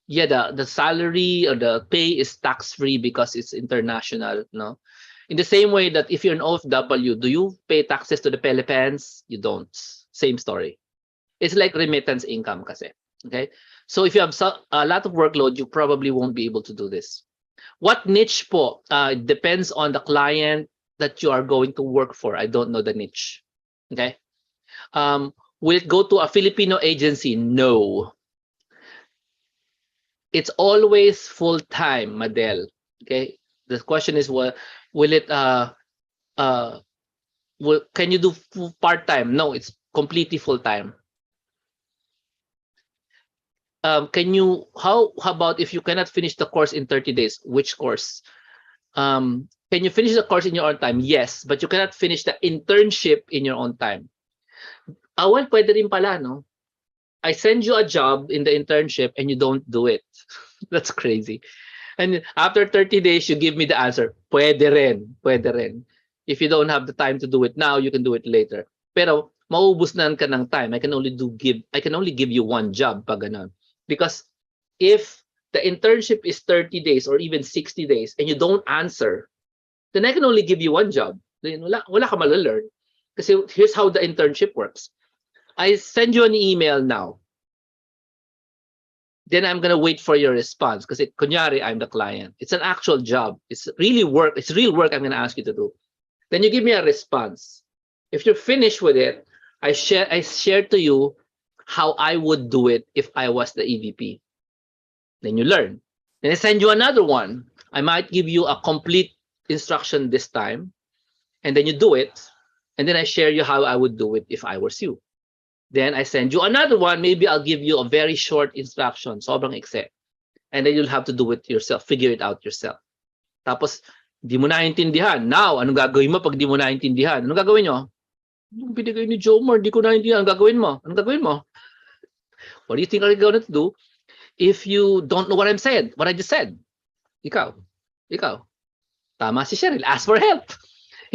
yeah, the salary or the pay is tax-free because it's international, no? In the same way that if you're an OFW, do you pay taxes to the Philippines? You don't. Same story. It's like remittance income kasi. Okay? So if you have a lot of workload, you probably won't be able to do this. What niche po? Depends on the client that you are going to work for. I don't know the niche. Okay? Will it go to a Filipino agency? No. It's always full-time, Madel. Okay? The question is, will it can you do part-time? No, it's completely full-time. how about if you cannot finish the course in 30 days? Which course? Can you finish the course in your own time? Yes, but you cannot finish the internship in your own time. Well, pwede rin pala, no? I send you a job in the internship and you don't do it. That's crazy. And after 30 days, you give me the answer. Pwede rin. Pwede rin. If you don't have the time to do it now, you can do it later. Pero maubos na ka ng time. I can only give you one job pag ganun. Because if the internship is 30 days or even 60 days and you don't answer, then I can only give you one job. Then wala ka malalearn. Kasi here's how the internship works. I send you an email now. Then I'm gonna wait for your response kasi kunyari I'm the client. It's an actual job. It's really work. It's real work I'm gonna ask you to do. Then you give me a response. If you're finished with it, I share to you how I would do it if I was the EVP. Then you learn. Then I send you another one. I might give you a complete instruction this time, and then you do it, and then I share you how I would do it if I was you. Then I send you another one. Maybe I'll give you a very short instruction, sobrang ikse. And then you'll have to do it yourself, figure it out yourself. Tapos, di mo naintindihan. Now, anong gagawin mo pag di mo naintindihan? Anong gagawin nyo? Anong binigay ni Jomar? Di ko naintindihan. Anong gagawin mo? Anong gagawin mo? What do you think I'm going to do if you don't know what I'm saying? What I just said? Ikaw. Tama si Cheryl. Ask for help.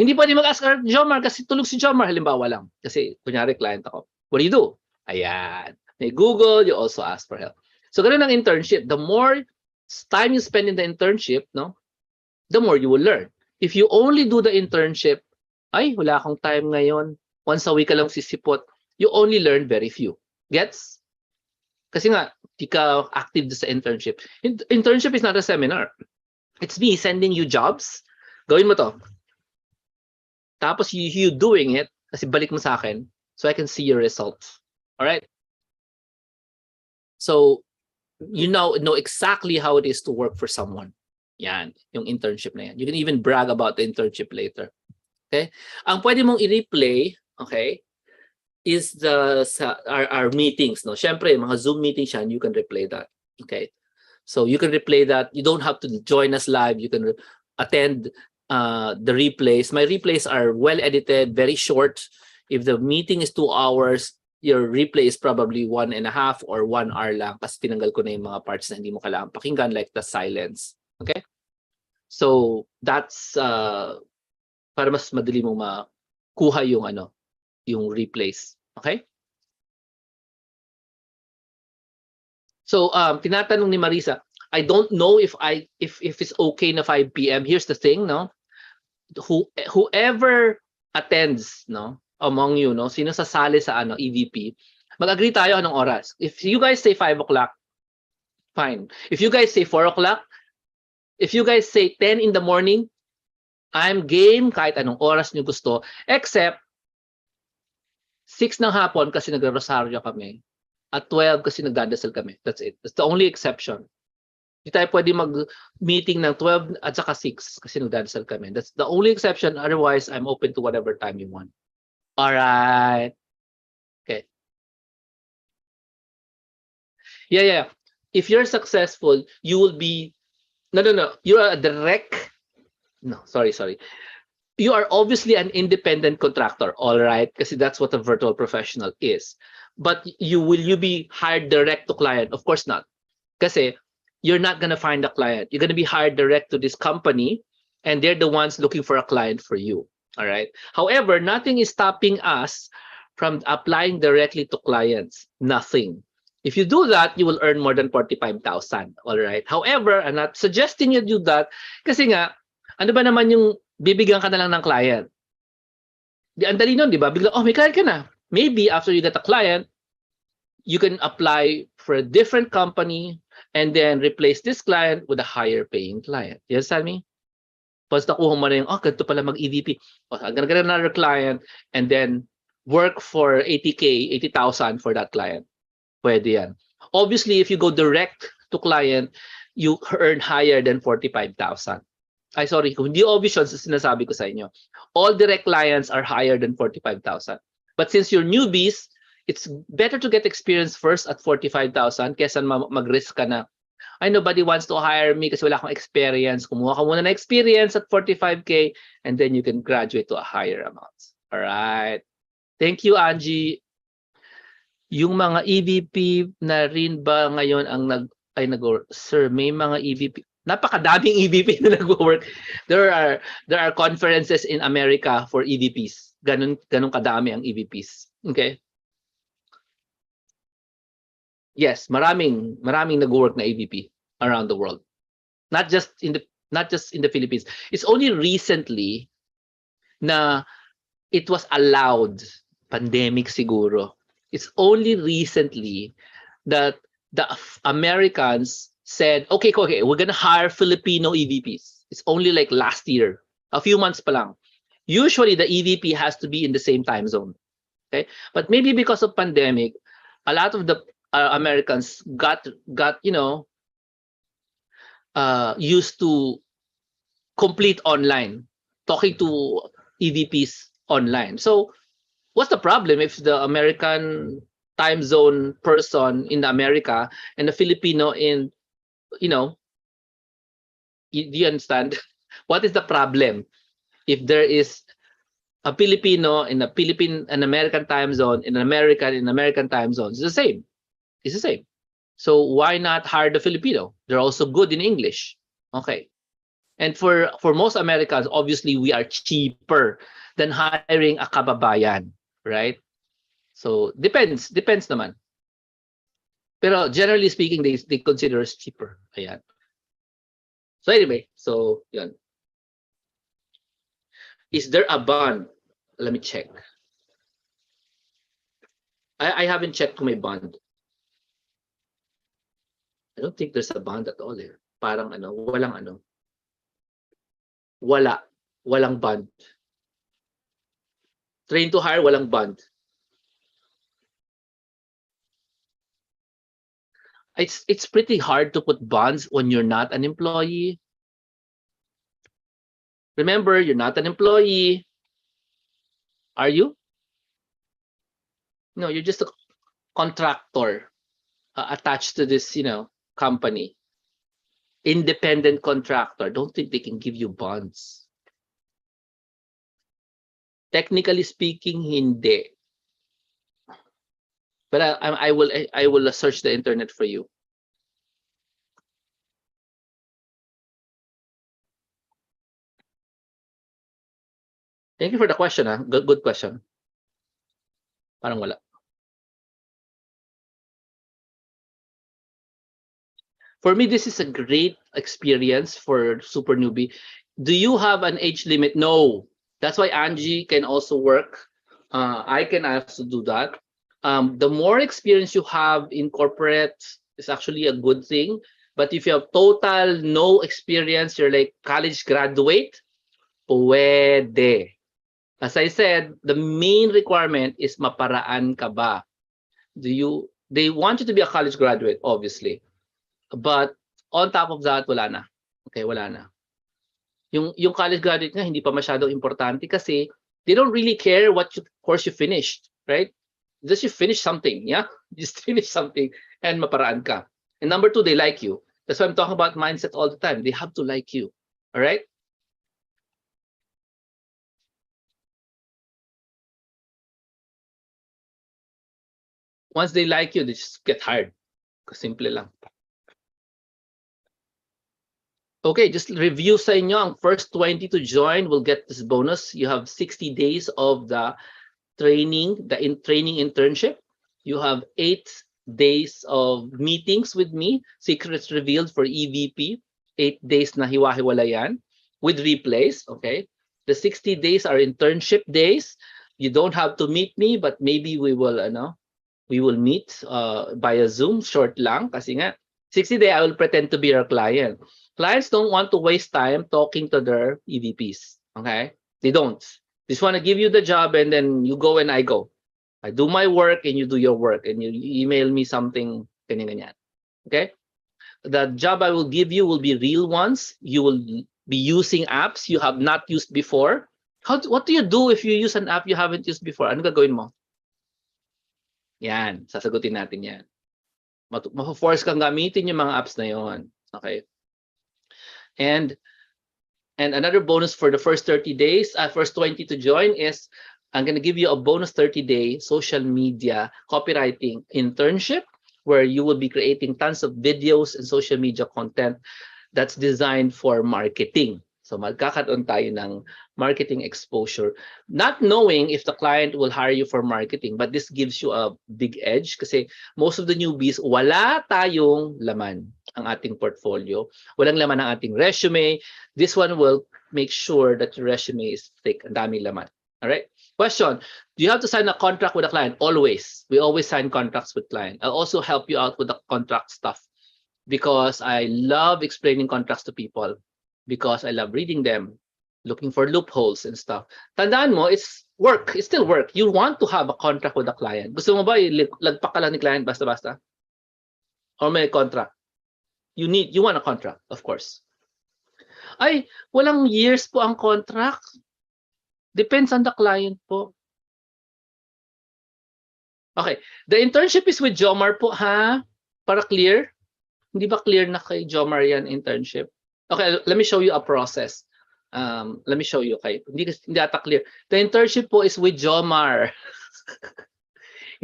Hindi pwede mag-ask for Jomar kasi tulog si Jomar. Halimbawa lang. Kasi, kunyari, client ako. What do you do? Ayan. May Google, you also ask for help. So, ganun ang internship. The more time you spend in the internship, no, the more you will learn. If you only do the internship, ay, wala akong time ngayon. Once a week ka lang sisipot, you only learn very few. Gets? Kasi nga, di ka active sa internship. Internship is not a seminar. It's me sending you jobs. Gawin mo to. Tapos you doing it, kasi balik mo sa akin, so I can see your results. All right? So, you now know exactly how it is to work for someone. Yan, yung internship na yan. You can even brag about the internship later. Okay? Ang pwede mong i-replay, okay, is our meetings. No? Siyempre, mga Zoom meetings yan, you can replay that. Okay? So, you can replay that. You don't have to join us live. You can attend the replays. My replays are well edited, very short. If the meeting is 2 hours, your replay is probably 1.5 or 1 hour lang kasi tinanggal ko na yung mga parts na hindi mo kailangan pakinggan like the silence. Okay? So, that's para mas madali mong makuha yung yung replays. Okay? So, tinatanong ni Marisa, I don't know if it's okay na 5 p.m. Here's the thing, no? Whoever attends, no, among you, no, sino sasali sa EVP, mag-agree tayo anong oras. If you guys say 5 o'clock, fine. If you guys say 4 o'clock, if you guys say 10 in the morning, I'm game kahit anong oras nyo gusto, except 6 ng hapon kasi nagre-rosaryo kami, at 12 kasi nagdadasal kami. That's it. That's the only exception. Hindi tayo pwede mag-meeting ng 12 at saka 6 kasi nagdadasal kami. That's the only exception. Otherwise, I'm open to whatever time you want. All right. Okay. Yeah. If you're successful, you will be... No. You're a direct... No, sorry. You are obviously an independent contractor, all right? Because that's what a virtual professional is. But will you be hired direct to client? Of course not. Kasi you're not going to find a client. You're going to be hired direct to this company, and they're the ones looking for a client for you. All right. However, nothing is stopping us from applying directly to clients. Nothing. If you do that, you will earn more than 45,000. All right. However, I'm not suggesting you do that kasi nga, ano ba naman yung bibigyan ka na lang ng client? Ang dali nun, di ba? Bigla, may client ka na. Maybe after you get a client, you can apply for a different company and then replace this client with a higher paying client. You understand me? Once nakuha mo na yung, ganito pala mag-EVP. I'm gonna get another client and then work for 80,000 for that client. Pwede yan. Obviously, if you go direct to client, you earn higher than 45,000. Sorry, kung hindi obvious yun, sinasabi ko sa inyo. All direct clients are higher than 45,000. But since you're newbies, it's better to get experience first at 45,000 kesa mag-risk ka na, ay, nobody wants to hire me kasi wala akong experience. Kumuha ka muna ng experience at 45K and then you can graduate to a higher amount. All right. Thank you, Angie. Yung mga EVP na rin ba ngayon ang sir, may mga EVP. Napakadaming EVP na nag-work. There are conferences in America for EVPs. Ganun kadami ang EVPs. Okay? Yes, maraming nag-work na EVP around the world. Not just in the Philippines. It's only recently na it was allowed, pandemic siguro. It's only recently that the Americans said, okay, we're gonna hire Filipino EVPs. It's only like last year, a few months pa lang. Usually the EVP has to be in the same time zone. Okay, but maybe because of pandemic, a lot of the Americans got used to complete online, talking to EVPs online. So what's the problem if the American time zone person in America and the Filipino in, do you understand? What is the problem if there is a Filipino in a an American time zone, in American time zone? It's the same. It's the same. So why not hire the Filipino? They're also good in English. Okay. And for most Americans, obviously we are cheaper than hiring a kababayan, right? So depends naman. Pero generally speaking, they consider us cheaper. Ayan. So anyway, so yun. Is there a bond? Let me check. I haven't checked my bond. I don't think there's a bond at all here. Parang walang bond. Train to hire, walang bond. It's pretty hard to put bonds when you're not an employee. Remember, you're not an employee. Are you? No, you're just a contractor attached to this, company. Independent contractor. Don't think they can give you bonds. Technically speaking, hindi. But I will search the internet for you. Thank you for the question. Good question. Parang wala. For me, this is a great experience for super newbie. Do you have an age limit? No. That's why Angie can also work. I can also do that. The more experience you have in corporate is actually a good thing. But if you have total no experience, you're like college graduate, pwede. As I said, the main requirement is maparaan ka ba? They want you to be a college graduate, obviously. But on top of that, wala na. Okay, wala na. Yung college graduate nga, hindi pa masyadong importante kasi they don't really care what course you finished, right? Just you finish something, yeah? Just finish something and maparaan ka. And number two, they like you. That's why I'm talking about mindset all the time. They have to like you, all right? Once they like you, they just get hired. Simple lang. Okay, just review sa inyo. Ang first 20 to join will get this bonus. You have 60 days of the training, training internship. You have 8 days of meetings with me, secrets revealed for EVP. 8 days na hiwa-hiwalayan with replays, okay? The 60 days are internship days. You don't have to meet me, but maybe we will meet via Zoom, short lang. Kasi nga, 60 days, I will pretend to be your client. Clients don't want to waste time talking to their EVPs, okay? They don't. They just want to give you the job and then you go and I go. I do my work and you do your work and you email me something, ganyan-ganyan, okay? The job I will give you will be real ones. You will be using apps you have not used before. What do you do if you use an app you haven't used before? Ano gagawin mo? Yan, sasagutin natin yan. Mapo-force kang gamitin yung mga apps na yon. Okay? And another bonus for the first 30 days, first 20 to join is I'm going to give you a bonus 30-day social media copywriting internship where you will be creating tons of videos and social media content that's designed for marketing. So magkakaroon tayo ng marketing exposure. Not knowing if the client will hire you for marketing, but this gives you a big edge kasi most of the newbies, wala tayong laman ang ating portfolio. Walang laman ang ating resume. This one will make sure that your resume is thick. Ang daming laman. All right? Question, do you have to sign a contract with a client? Always. We always sign contracts with clients. I'll also help you out with the contract stuff because I love explaining contracts to people because I love reading them, looking for loopholes and stuff. Tandaan mo, it's work. It's still work. You want to have a contract with a client. Gusto mo ba lagpak ka lang ni client basta-basta? Or may contract? You want a contract, of course. Ay, walang years po ang contract. Depends on the client po. Okay, the internship is with Jomar po, ha? Para clear? Hindi ba clear na kay Jomar yan internship? Okay, let me show you a process. Let me show you, okay? Hindi ata clear. The internship po is with Jomar.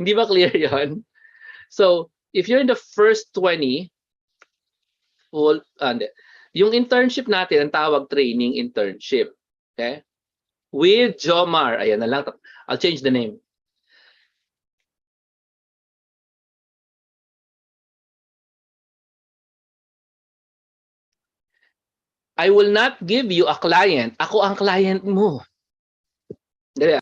Hindi ba clear yon? So, if you're in the first 20, yung internship natin, ang tawag training internship. Okay? With Jomar. Ayan na lang. I'll change the name. I will not give you a client. Ako ang client mo. Dali.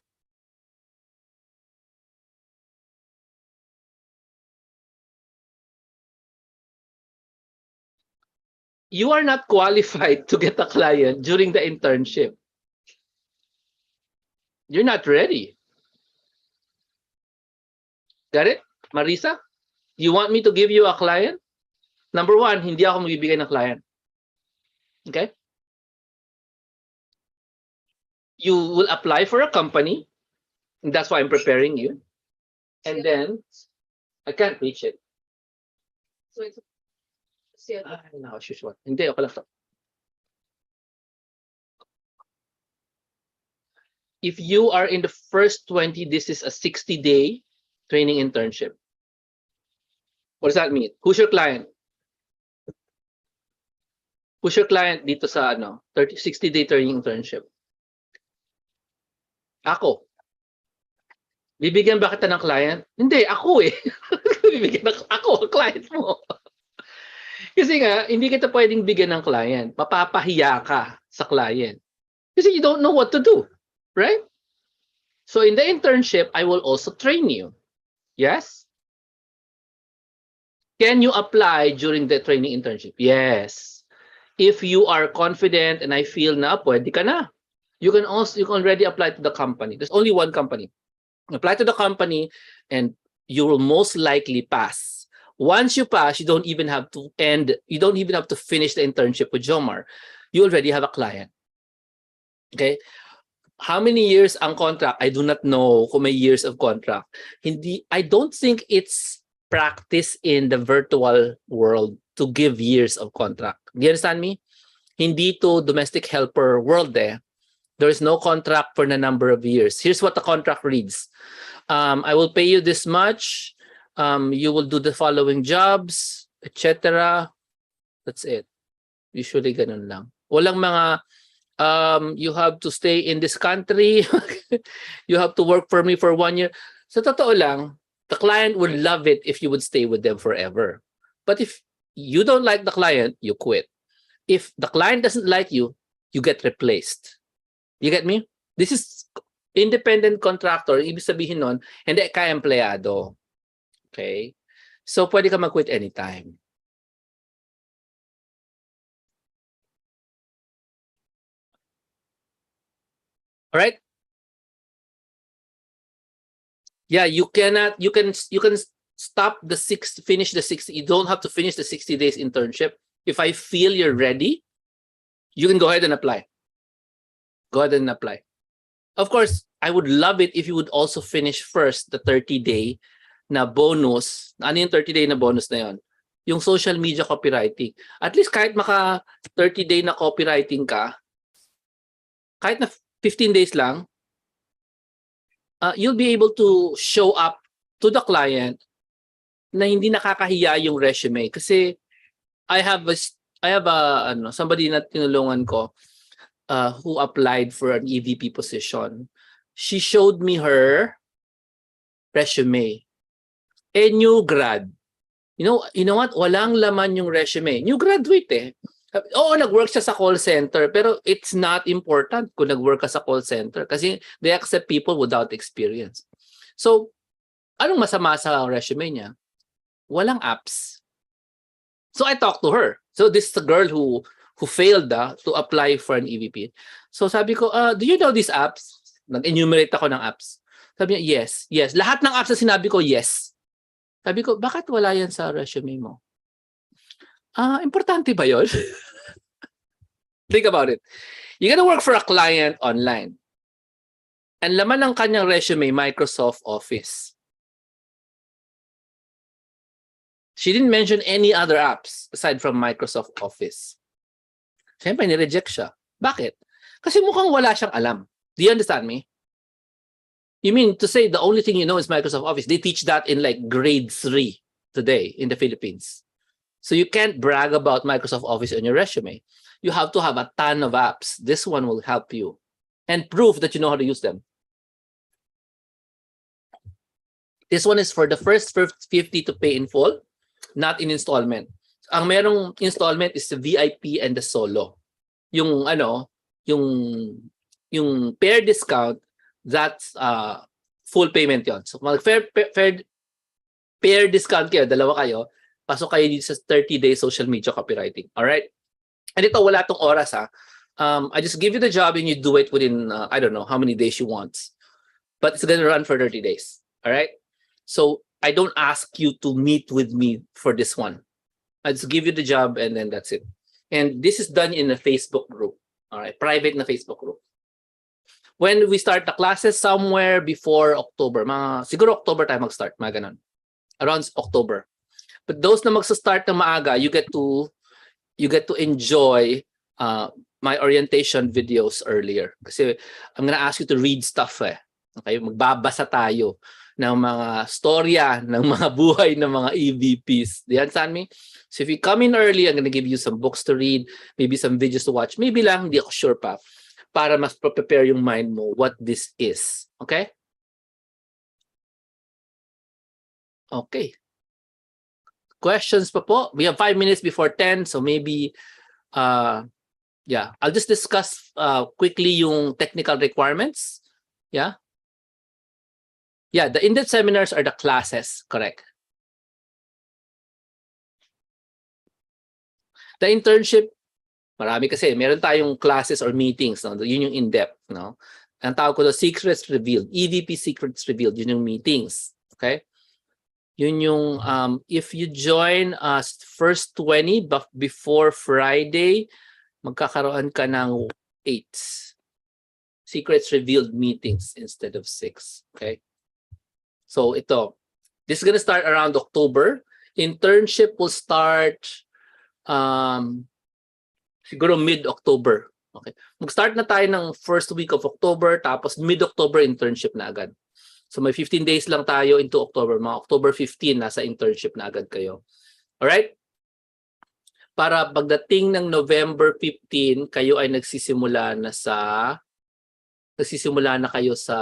You are not qualified to get a client during the internship. You're not ready. Got it? Marisa? You want me to give you a client? Number one, hindi ako magbibigay ng client. Okay? You will apply for a company. And that's why I'm preparing you. And then, I can't reach it. So it's see, No, shush what? Hindi, okay lang to. If you are in the first 20, this is a 60-day training internship. What does that mean? Who's your client? Who's your client dito sa 60-day training internship? Ako. Bibigyan ba kita ng client? Hindi, ako eh. Bibigyan ako, client mo. Kasi nga, hindi kita pwedeng bigyan ng client. Mapapahiya ka sa client. Kasi you don't know what to do. Right? So in the internship, I will also train you. Yes? Can you apply during the training internship? Yes. If you are confident and I feel na pwede ka na. You can already apply to the company. There's only one company. Apply to the company and you will most likely pass. Once you pass, you don't even have to finish the internship with Jomar. You already have a client. Okay? How many years ang contract? I do not know kung may years of contract. I don't think it's practice in the virtual world to give years of contract. Do you understand me? Hindi to domestic helper world eh. There is no contract for the number of years. Here's what the contract reads. I will pay you this much. You will do the following jobs, etc. That's it. Usually ganun lang. Walang mga you have to stay in this country. You have to work for me for 1 year. Sa totoo lang, the client would love it if you would stay with them forever. But if you don't like the client, you quit. If the client doesn't like you, you get replaced. You get me? This is independent contractor. Ibig sabihin nun, hindi ka empleyado. Okay? So, pwede ka mag-quit anytime. All right? Yeah, you can finish the 60. You don't have to finish the 60 days internship. If I feel you're ready, you can go ahead and apply. Go ahead and apply. Of course, I would love it if you would also finish first the 30-day na bonus. Ano yung 30-day na bonus na yon? Yung social media copywriting. At least kahit maka 30-day na copywriting ka, kahit na 15 days lang, you'll be able to show up to the client na hindi nakakahiya yung resume. Kasi I have somebody na tinulungan ko who applied for an EVP position. She showed me her resume. New grad. You know what? Walang laman yung resume. New graduate eh. Oo, nag-work siya sa call center, pero it's not important kung nag-work ka sa call center kasi they accept people without experience. So, anong masama sa resume niya? Walang apps. So I talked to her. So this is the girl who failed to apply for an EVP. So sabi ko, do you know these apps? Nag-enumerate ako ng apps. Sabi niya, yes. Lahat ng apps na sinabi ko, yes. Sabi ko, bakit wala yan sa resume mo? Importante ba yun? Think about it. You're gonna work for a client online. Ang laman ng kanyang resume, Microsoft Office. She didn't mention any other apps aside from Microsoft Office. Siyempre, nireject siya. Bakit? Kasi mukhang wala siyang alam. Do you understand me? You mean to say the only thing you know is Microsoft Office? They teach that in like grade 3 today in the Philippines. So you can't brag about Microsoft Office on your resume. You have to have a ton of apps. This one will help you and prove that you know how to use them. This one is for the first 50 to pay in full, not in installment. Ang merong installment is the VIP and the solo. Yung yung pair discount, that's full payment yon. So mag pair discount kayo, dalawa kayo, pasok kayo dito sa 30-day social media copywriting. All right? And ito, wala tong oras ha. I just give you the job and you do it within, I don't know how many days you want. But it's gonna run for 30 days. All right? So I don't ask you to meet with me for this one. I just give you the job and then that's it. And this is done in a Facebook group. All right? Private na Facebook group. When we start the classes, somewhere before October, siguro October tayo mag-start, mga ganun. Around October. But those na magsa-start na maaga, you get to enjoy my orientation videos earlier. Kasi I'm gonna ask you to read stuff eh. Okay? Magbabasa tayo ng mga storya, ng mga buhay ng mga EVPs. Do you understand me? So if you come in early, I'm gonna give you some books to read, maybe some videos to watch. Maybe lang, hindi ako sure pa. Para mas prepare yung mind mo what this is. Okay? Okay. Questions pa po? We have 5 minutes before 10, so maybe, yeah. I'll just discuss quickly yung technical requirements. Yeah? Yeah, the in-depth seminars are the classes, correct? The internship, marami kasi. Meron tayong classes or meetings. No? Yun yung in-depth. No? Ang tawag ko, the secrets revealed. EVP secrets revealed. Yun yung meetings. Okay? Yun yung, if you join us first 20 before Friday, magkakaroon ka ng 8 secrets revealed meetings instead of 6. Okay? So ito, this is gonna start around October. Internship will start siguro mid-October. Okay. Mag-start na tayo ng first week of October, tapos mid-October internship na agad. So may 15 days lang tayo into October. Mga October 15, nasa internship na agad kayo. Alright? Para pagdating ng November 15, kayo ay nagsisimula na kayo sa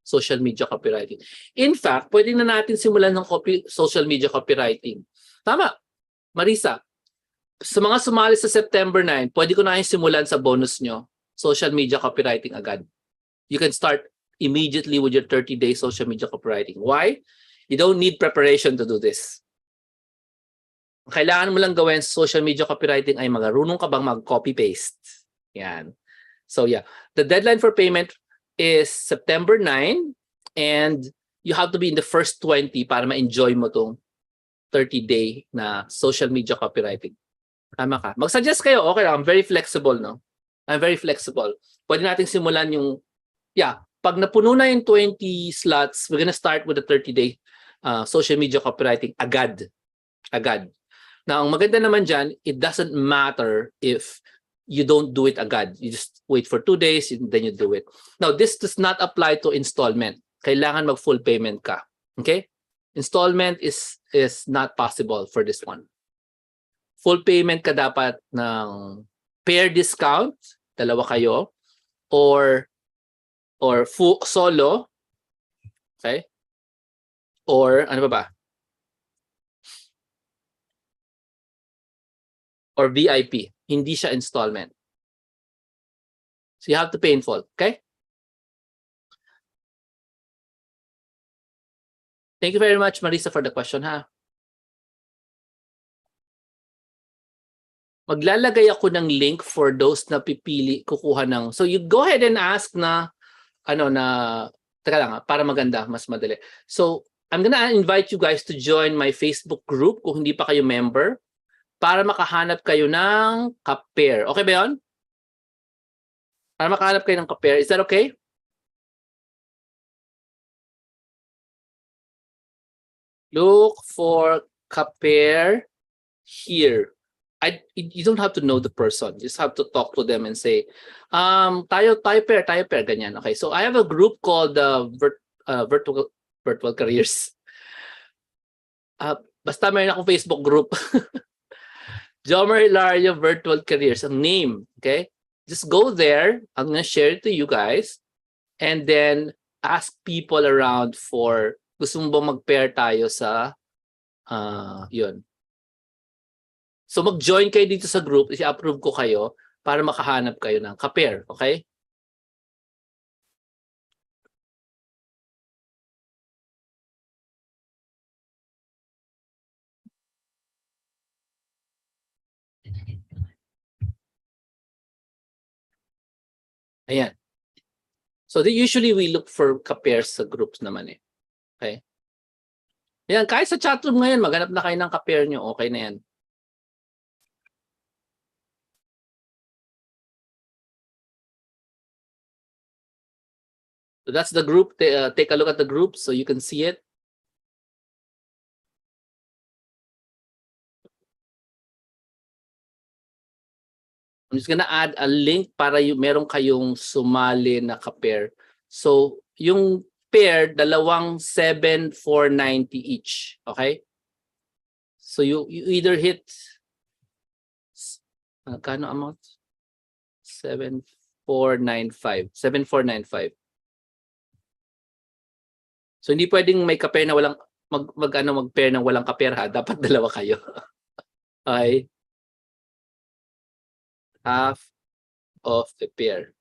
social media copywriting. In fact, pwede na natin simulan ng social media copywriting. Tama, Marisa. Sa mga sumali sa September 9, pwede ko na yung simulan sa bonus nyo, social media copywriting agad. You can start immediately with your 30-day social media copywriting. Why? You don't need preparation to do this. Kailangan mo lang gawin sa social media copywriting ay marunong ka bang mag-copy-paste. Yan. So yeah, the deadline for payment is September 9 and you have to be in the first 20 para ma-enjoy mo tong 30-day na social media copywriting. Tama ka. Mag-suggest kayo, okay lang, I'm very flexible, no? I'm very flexible. Pwede nating simulan yung, yeah, pag napuno na yung 20 slots, we're gonna start with the 30-day social media copywriting agad. Agad. Now, ang maganda naman dyan, it doesn't matter if you don't do it agad. You just wait for 2 days, and then you do it. Now, this does not apply to installment. Kailangan mag-full payment ka. Okay? Installment is not possible for this one. Full payment ka dapat ng pair discount, dalawa kayo, or full solo, okay? Or ano ba? Or VIP. Hindi siya installment. So you have to pay in full, okay? Thank you very much, Marisa, for the question, ha? Maglalagay ako ng link for those na pipili, kukuha ng... So you go ahead and ask na, teka lang, para maganda, mas madali. So I'm gonna invite you guys to join my Facebook group kung hindi pa kayo member para makahanap kayo ng ka-pair. Okay ba yun? Para makahanap kayo ng ka-pair. Is that okay? Look for ka-pair here. You don't have to know the person. You just have to talk to them and say, tayo pair, ganyan. Okay, so I have a group called Virtual Careers. Basta mayroon akong Facebook group. Jomer Hilario Virtual Careers, ang name. Okay, just go there. I'm gonna share it to you guys, and then ask people around for gusto mo ba mag-pair tayo sa yun. So mag-join kayo dito sa group, i-approve ko kayo para makahanap kayo ng ka-pair, okay? Ayan. So usually we look for ka-pairs sa groups naman eh. Okay? Ayan, kahit sa chatroom ngayon, maghanap na kayo ng ka-pair nyo, okay na yan. So that's the group. Take a look at the group so you can see it. I'm just gonna add a link para meron kayong sumali na ka-pair. So yung pair, dalawang 7,490 each. Okay? So you either hit kano amount? 7,495. 7,495. So hindi pwedeng may ka-pair na walang mag-pair ng walang ka-pair ha. Dapat dalawa kayo. Okay? Half of the pair.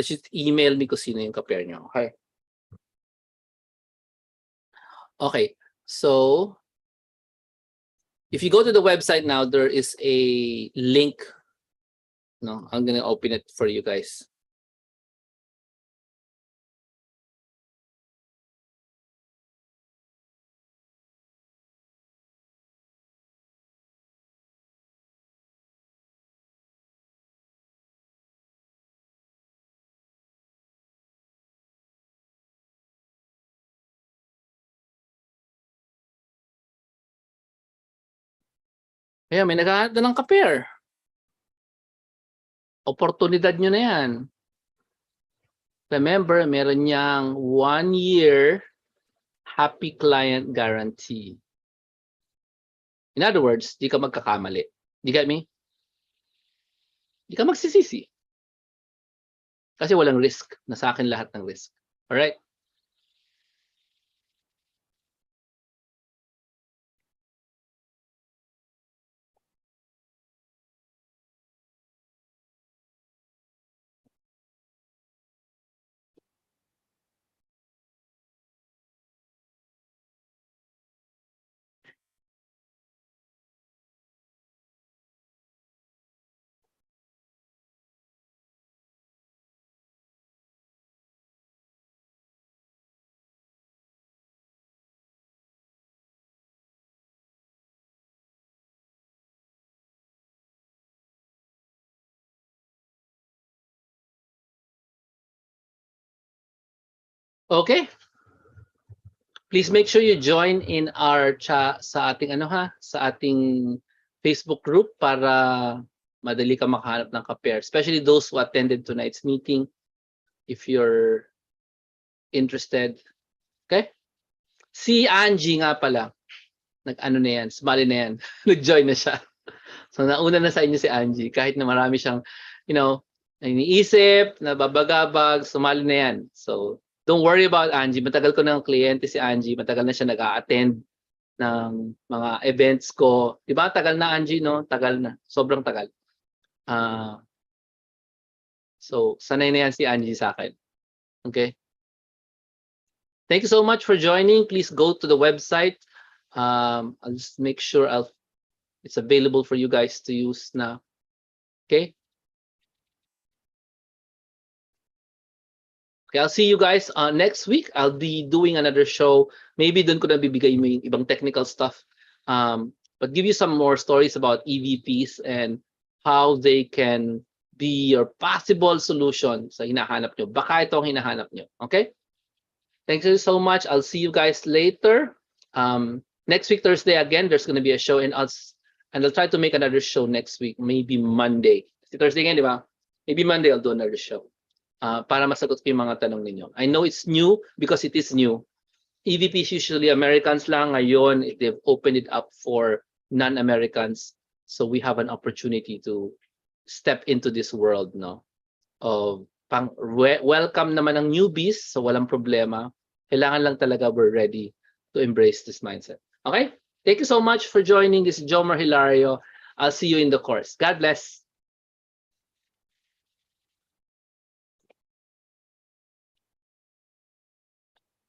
Just email me kung sino yung ka-pair nyo. Okay? Okay. So if you go to the website now, there is a link. No, I'm gonna open it for you guys. Ayan, may naghahanap na ng ka-pair. Oportunidad nyo na yan. Remember, meron niyang 1 year happy client guarantee. In other words, di ka magkakamali. You get me? Di ka magsisisi. Kasi walang risk. Nasa akin lahat ng risk. Alright? Okay? Please make sure you join in our chat sa ating sa ating Facebook group para madali ka makahanap ng ka-pair, especially those who attended tonight's meeting if you're interested. Okay? Si Angie nga pala, nag-ano na yan, sumali na yan. Nag-join na siya. So nauna na sa inyo si Angie kahit na marami siyang, iniisip, nababagabag, sumali na yan. So don't worry about Angie. Matagal ko ng kliyente si Angie. Matagal na siya nag-a-attend ng mga events ko. Di ba? Tagal na, Angie, no? Tagal na. Sobrang tagal. So, sanay na yan si Angie sa akin. Okay? Thank you so much for joining. Please go to the website. I'll just make sure it's available for you guys to use now. Okay? Okay, I'll see you guys next week. I'll be doing another show. Maybe dun ko na bibigay mo yung ibang technical stuff. But give you some more stories about EVPs and how they can be your possible solution sa hinahanap nyo. Baka ito ang hinahanap nyo. Okay? Thank you so much. I'll see you guys later. Next week, Thursday, again, there's gonna be a show and I'll try to make another show next week. Maybe Monday. Si Thursday ngayon, di ba? Maybe Monday I'll do another show. Para masagot ko yung mga tanong ninyo. I know it's new because it is new. EVPs usually Americans lang. Ngayon, they've opened it up for non-Americans. So we have an opportunity to step into this world, no? Welcome naman ng newbies, so walang problema. Kailangan lang talaga we're ready to embrace this mindset. Okay? Thank you so much for joining. This is Jomar Hilario. I'll see you in the course. God bless.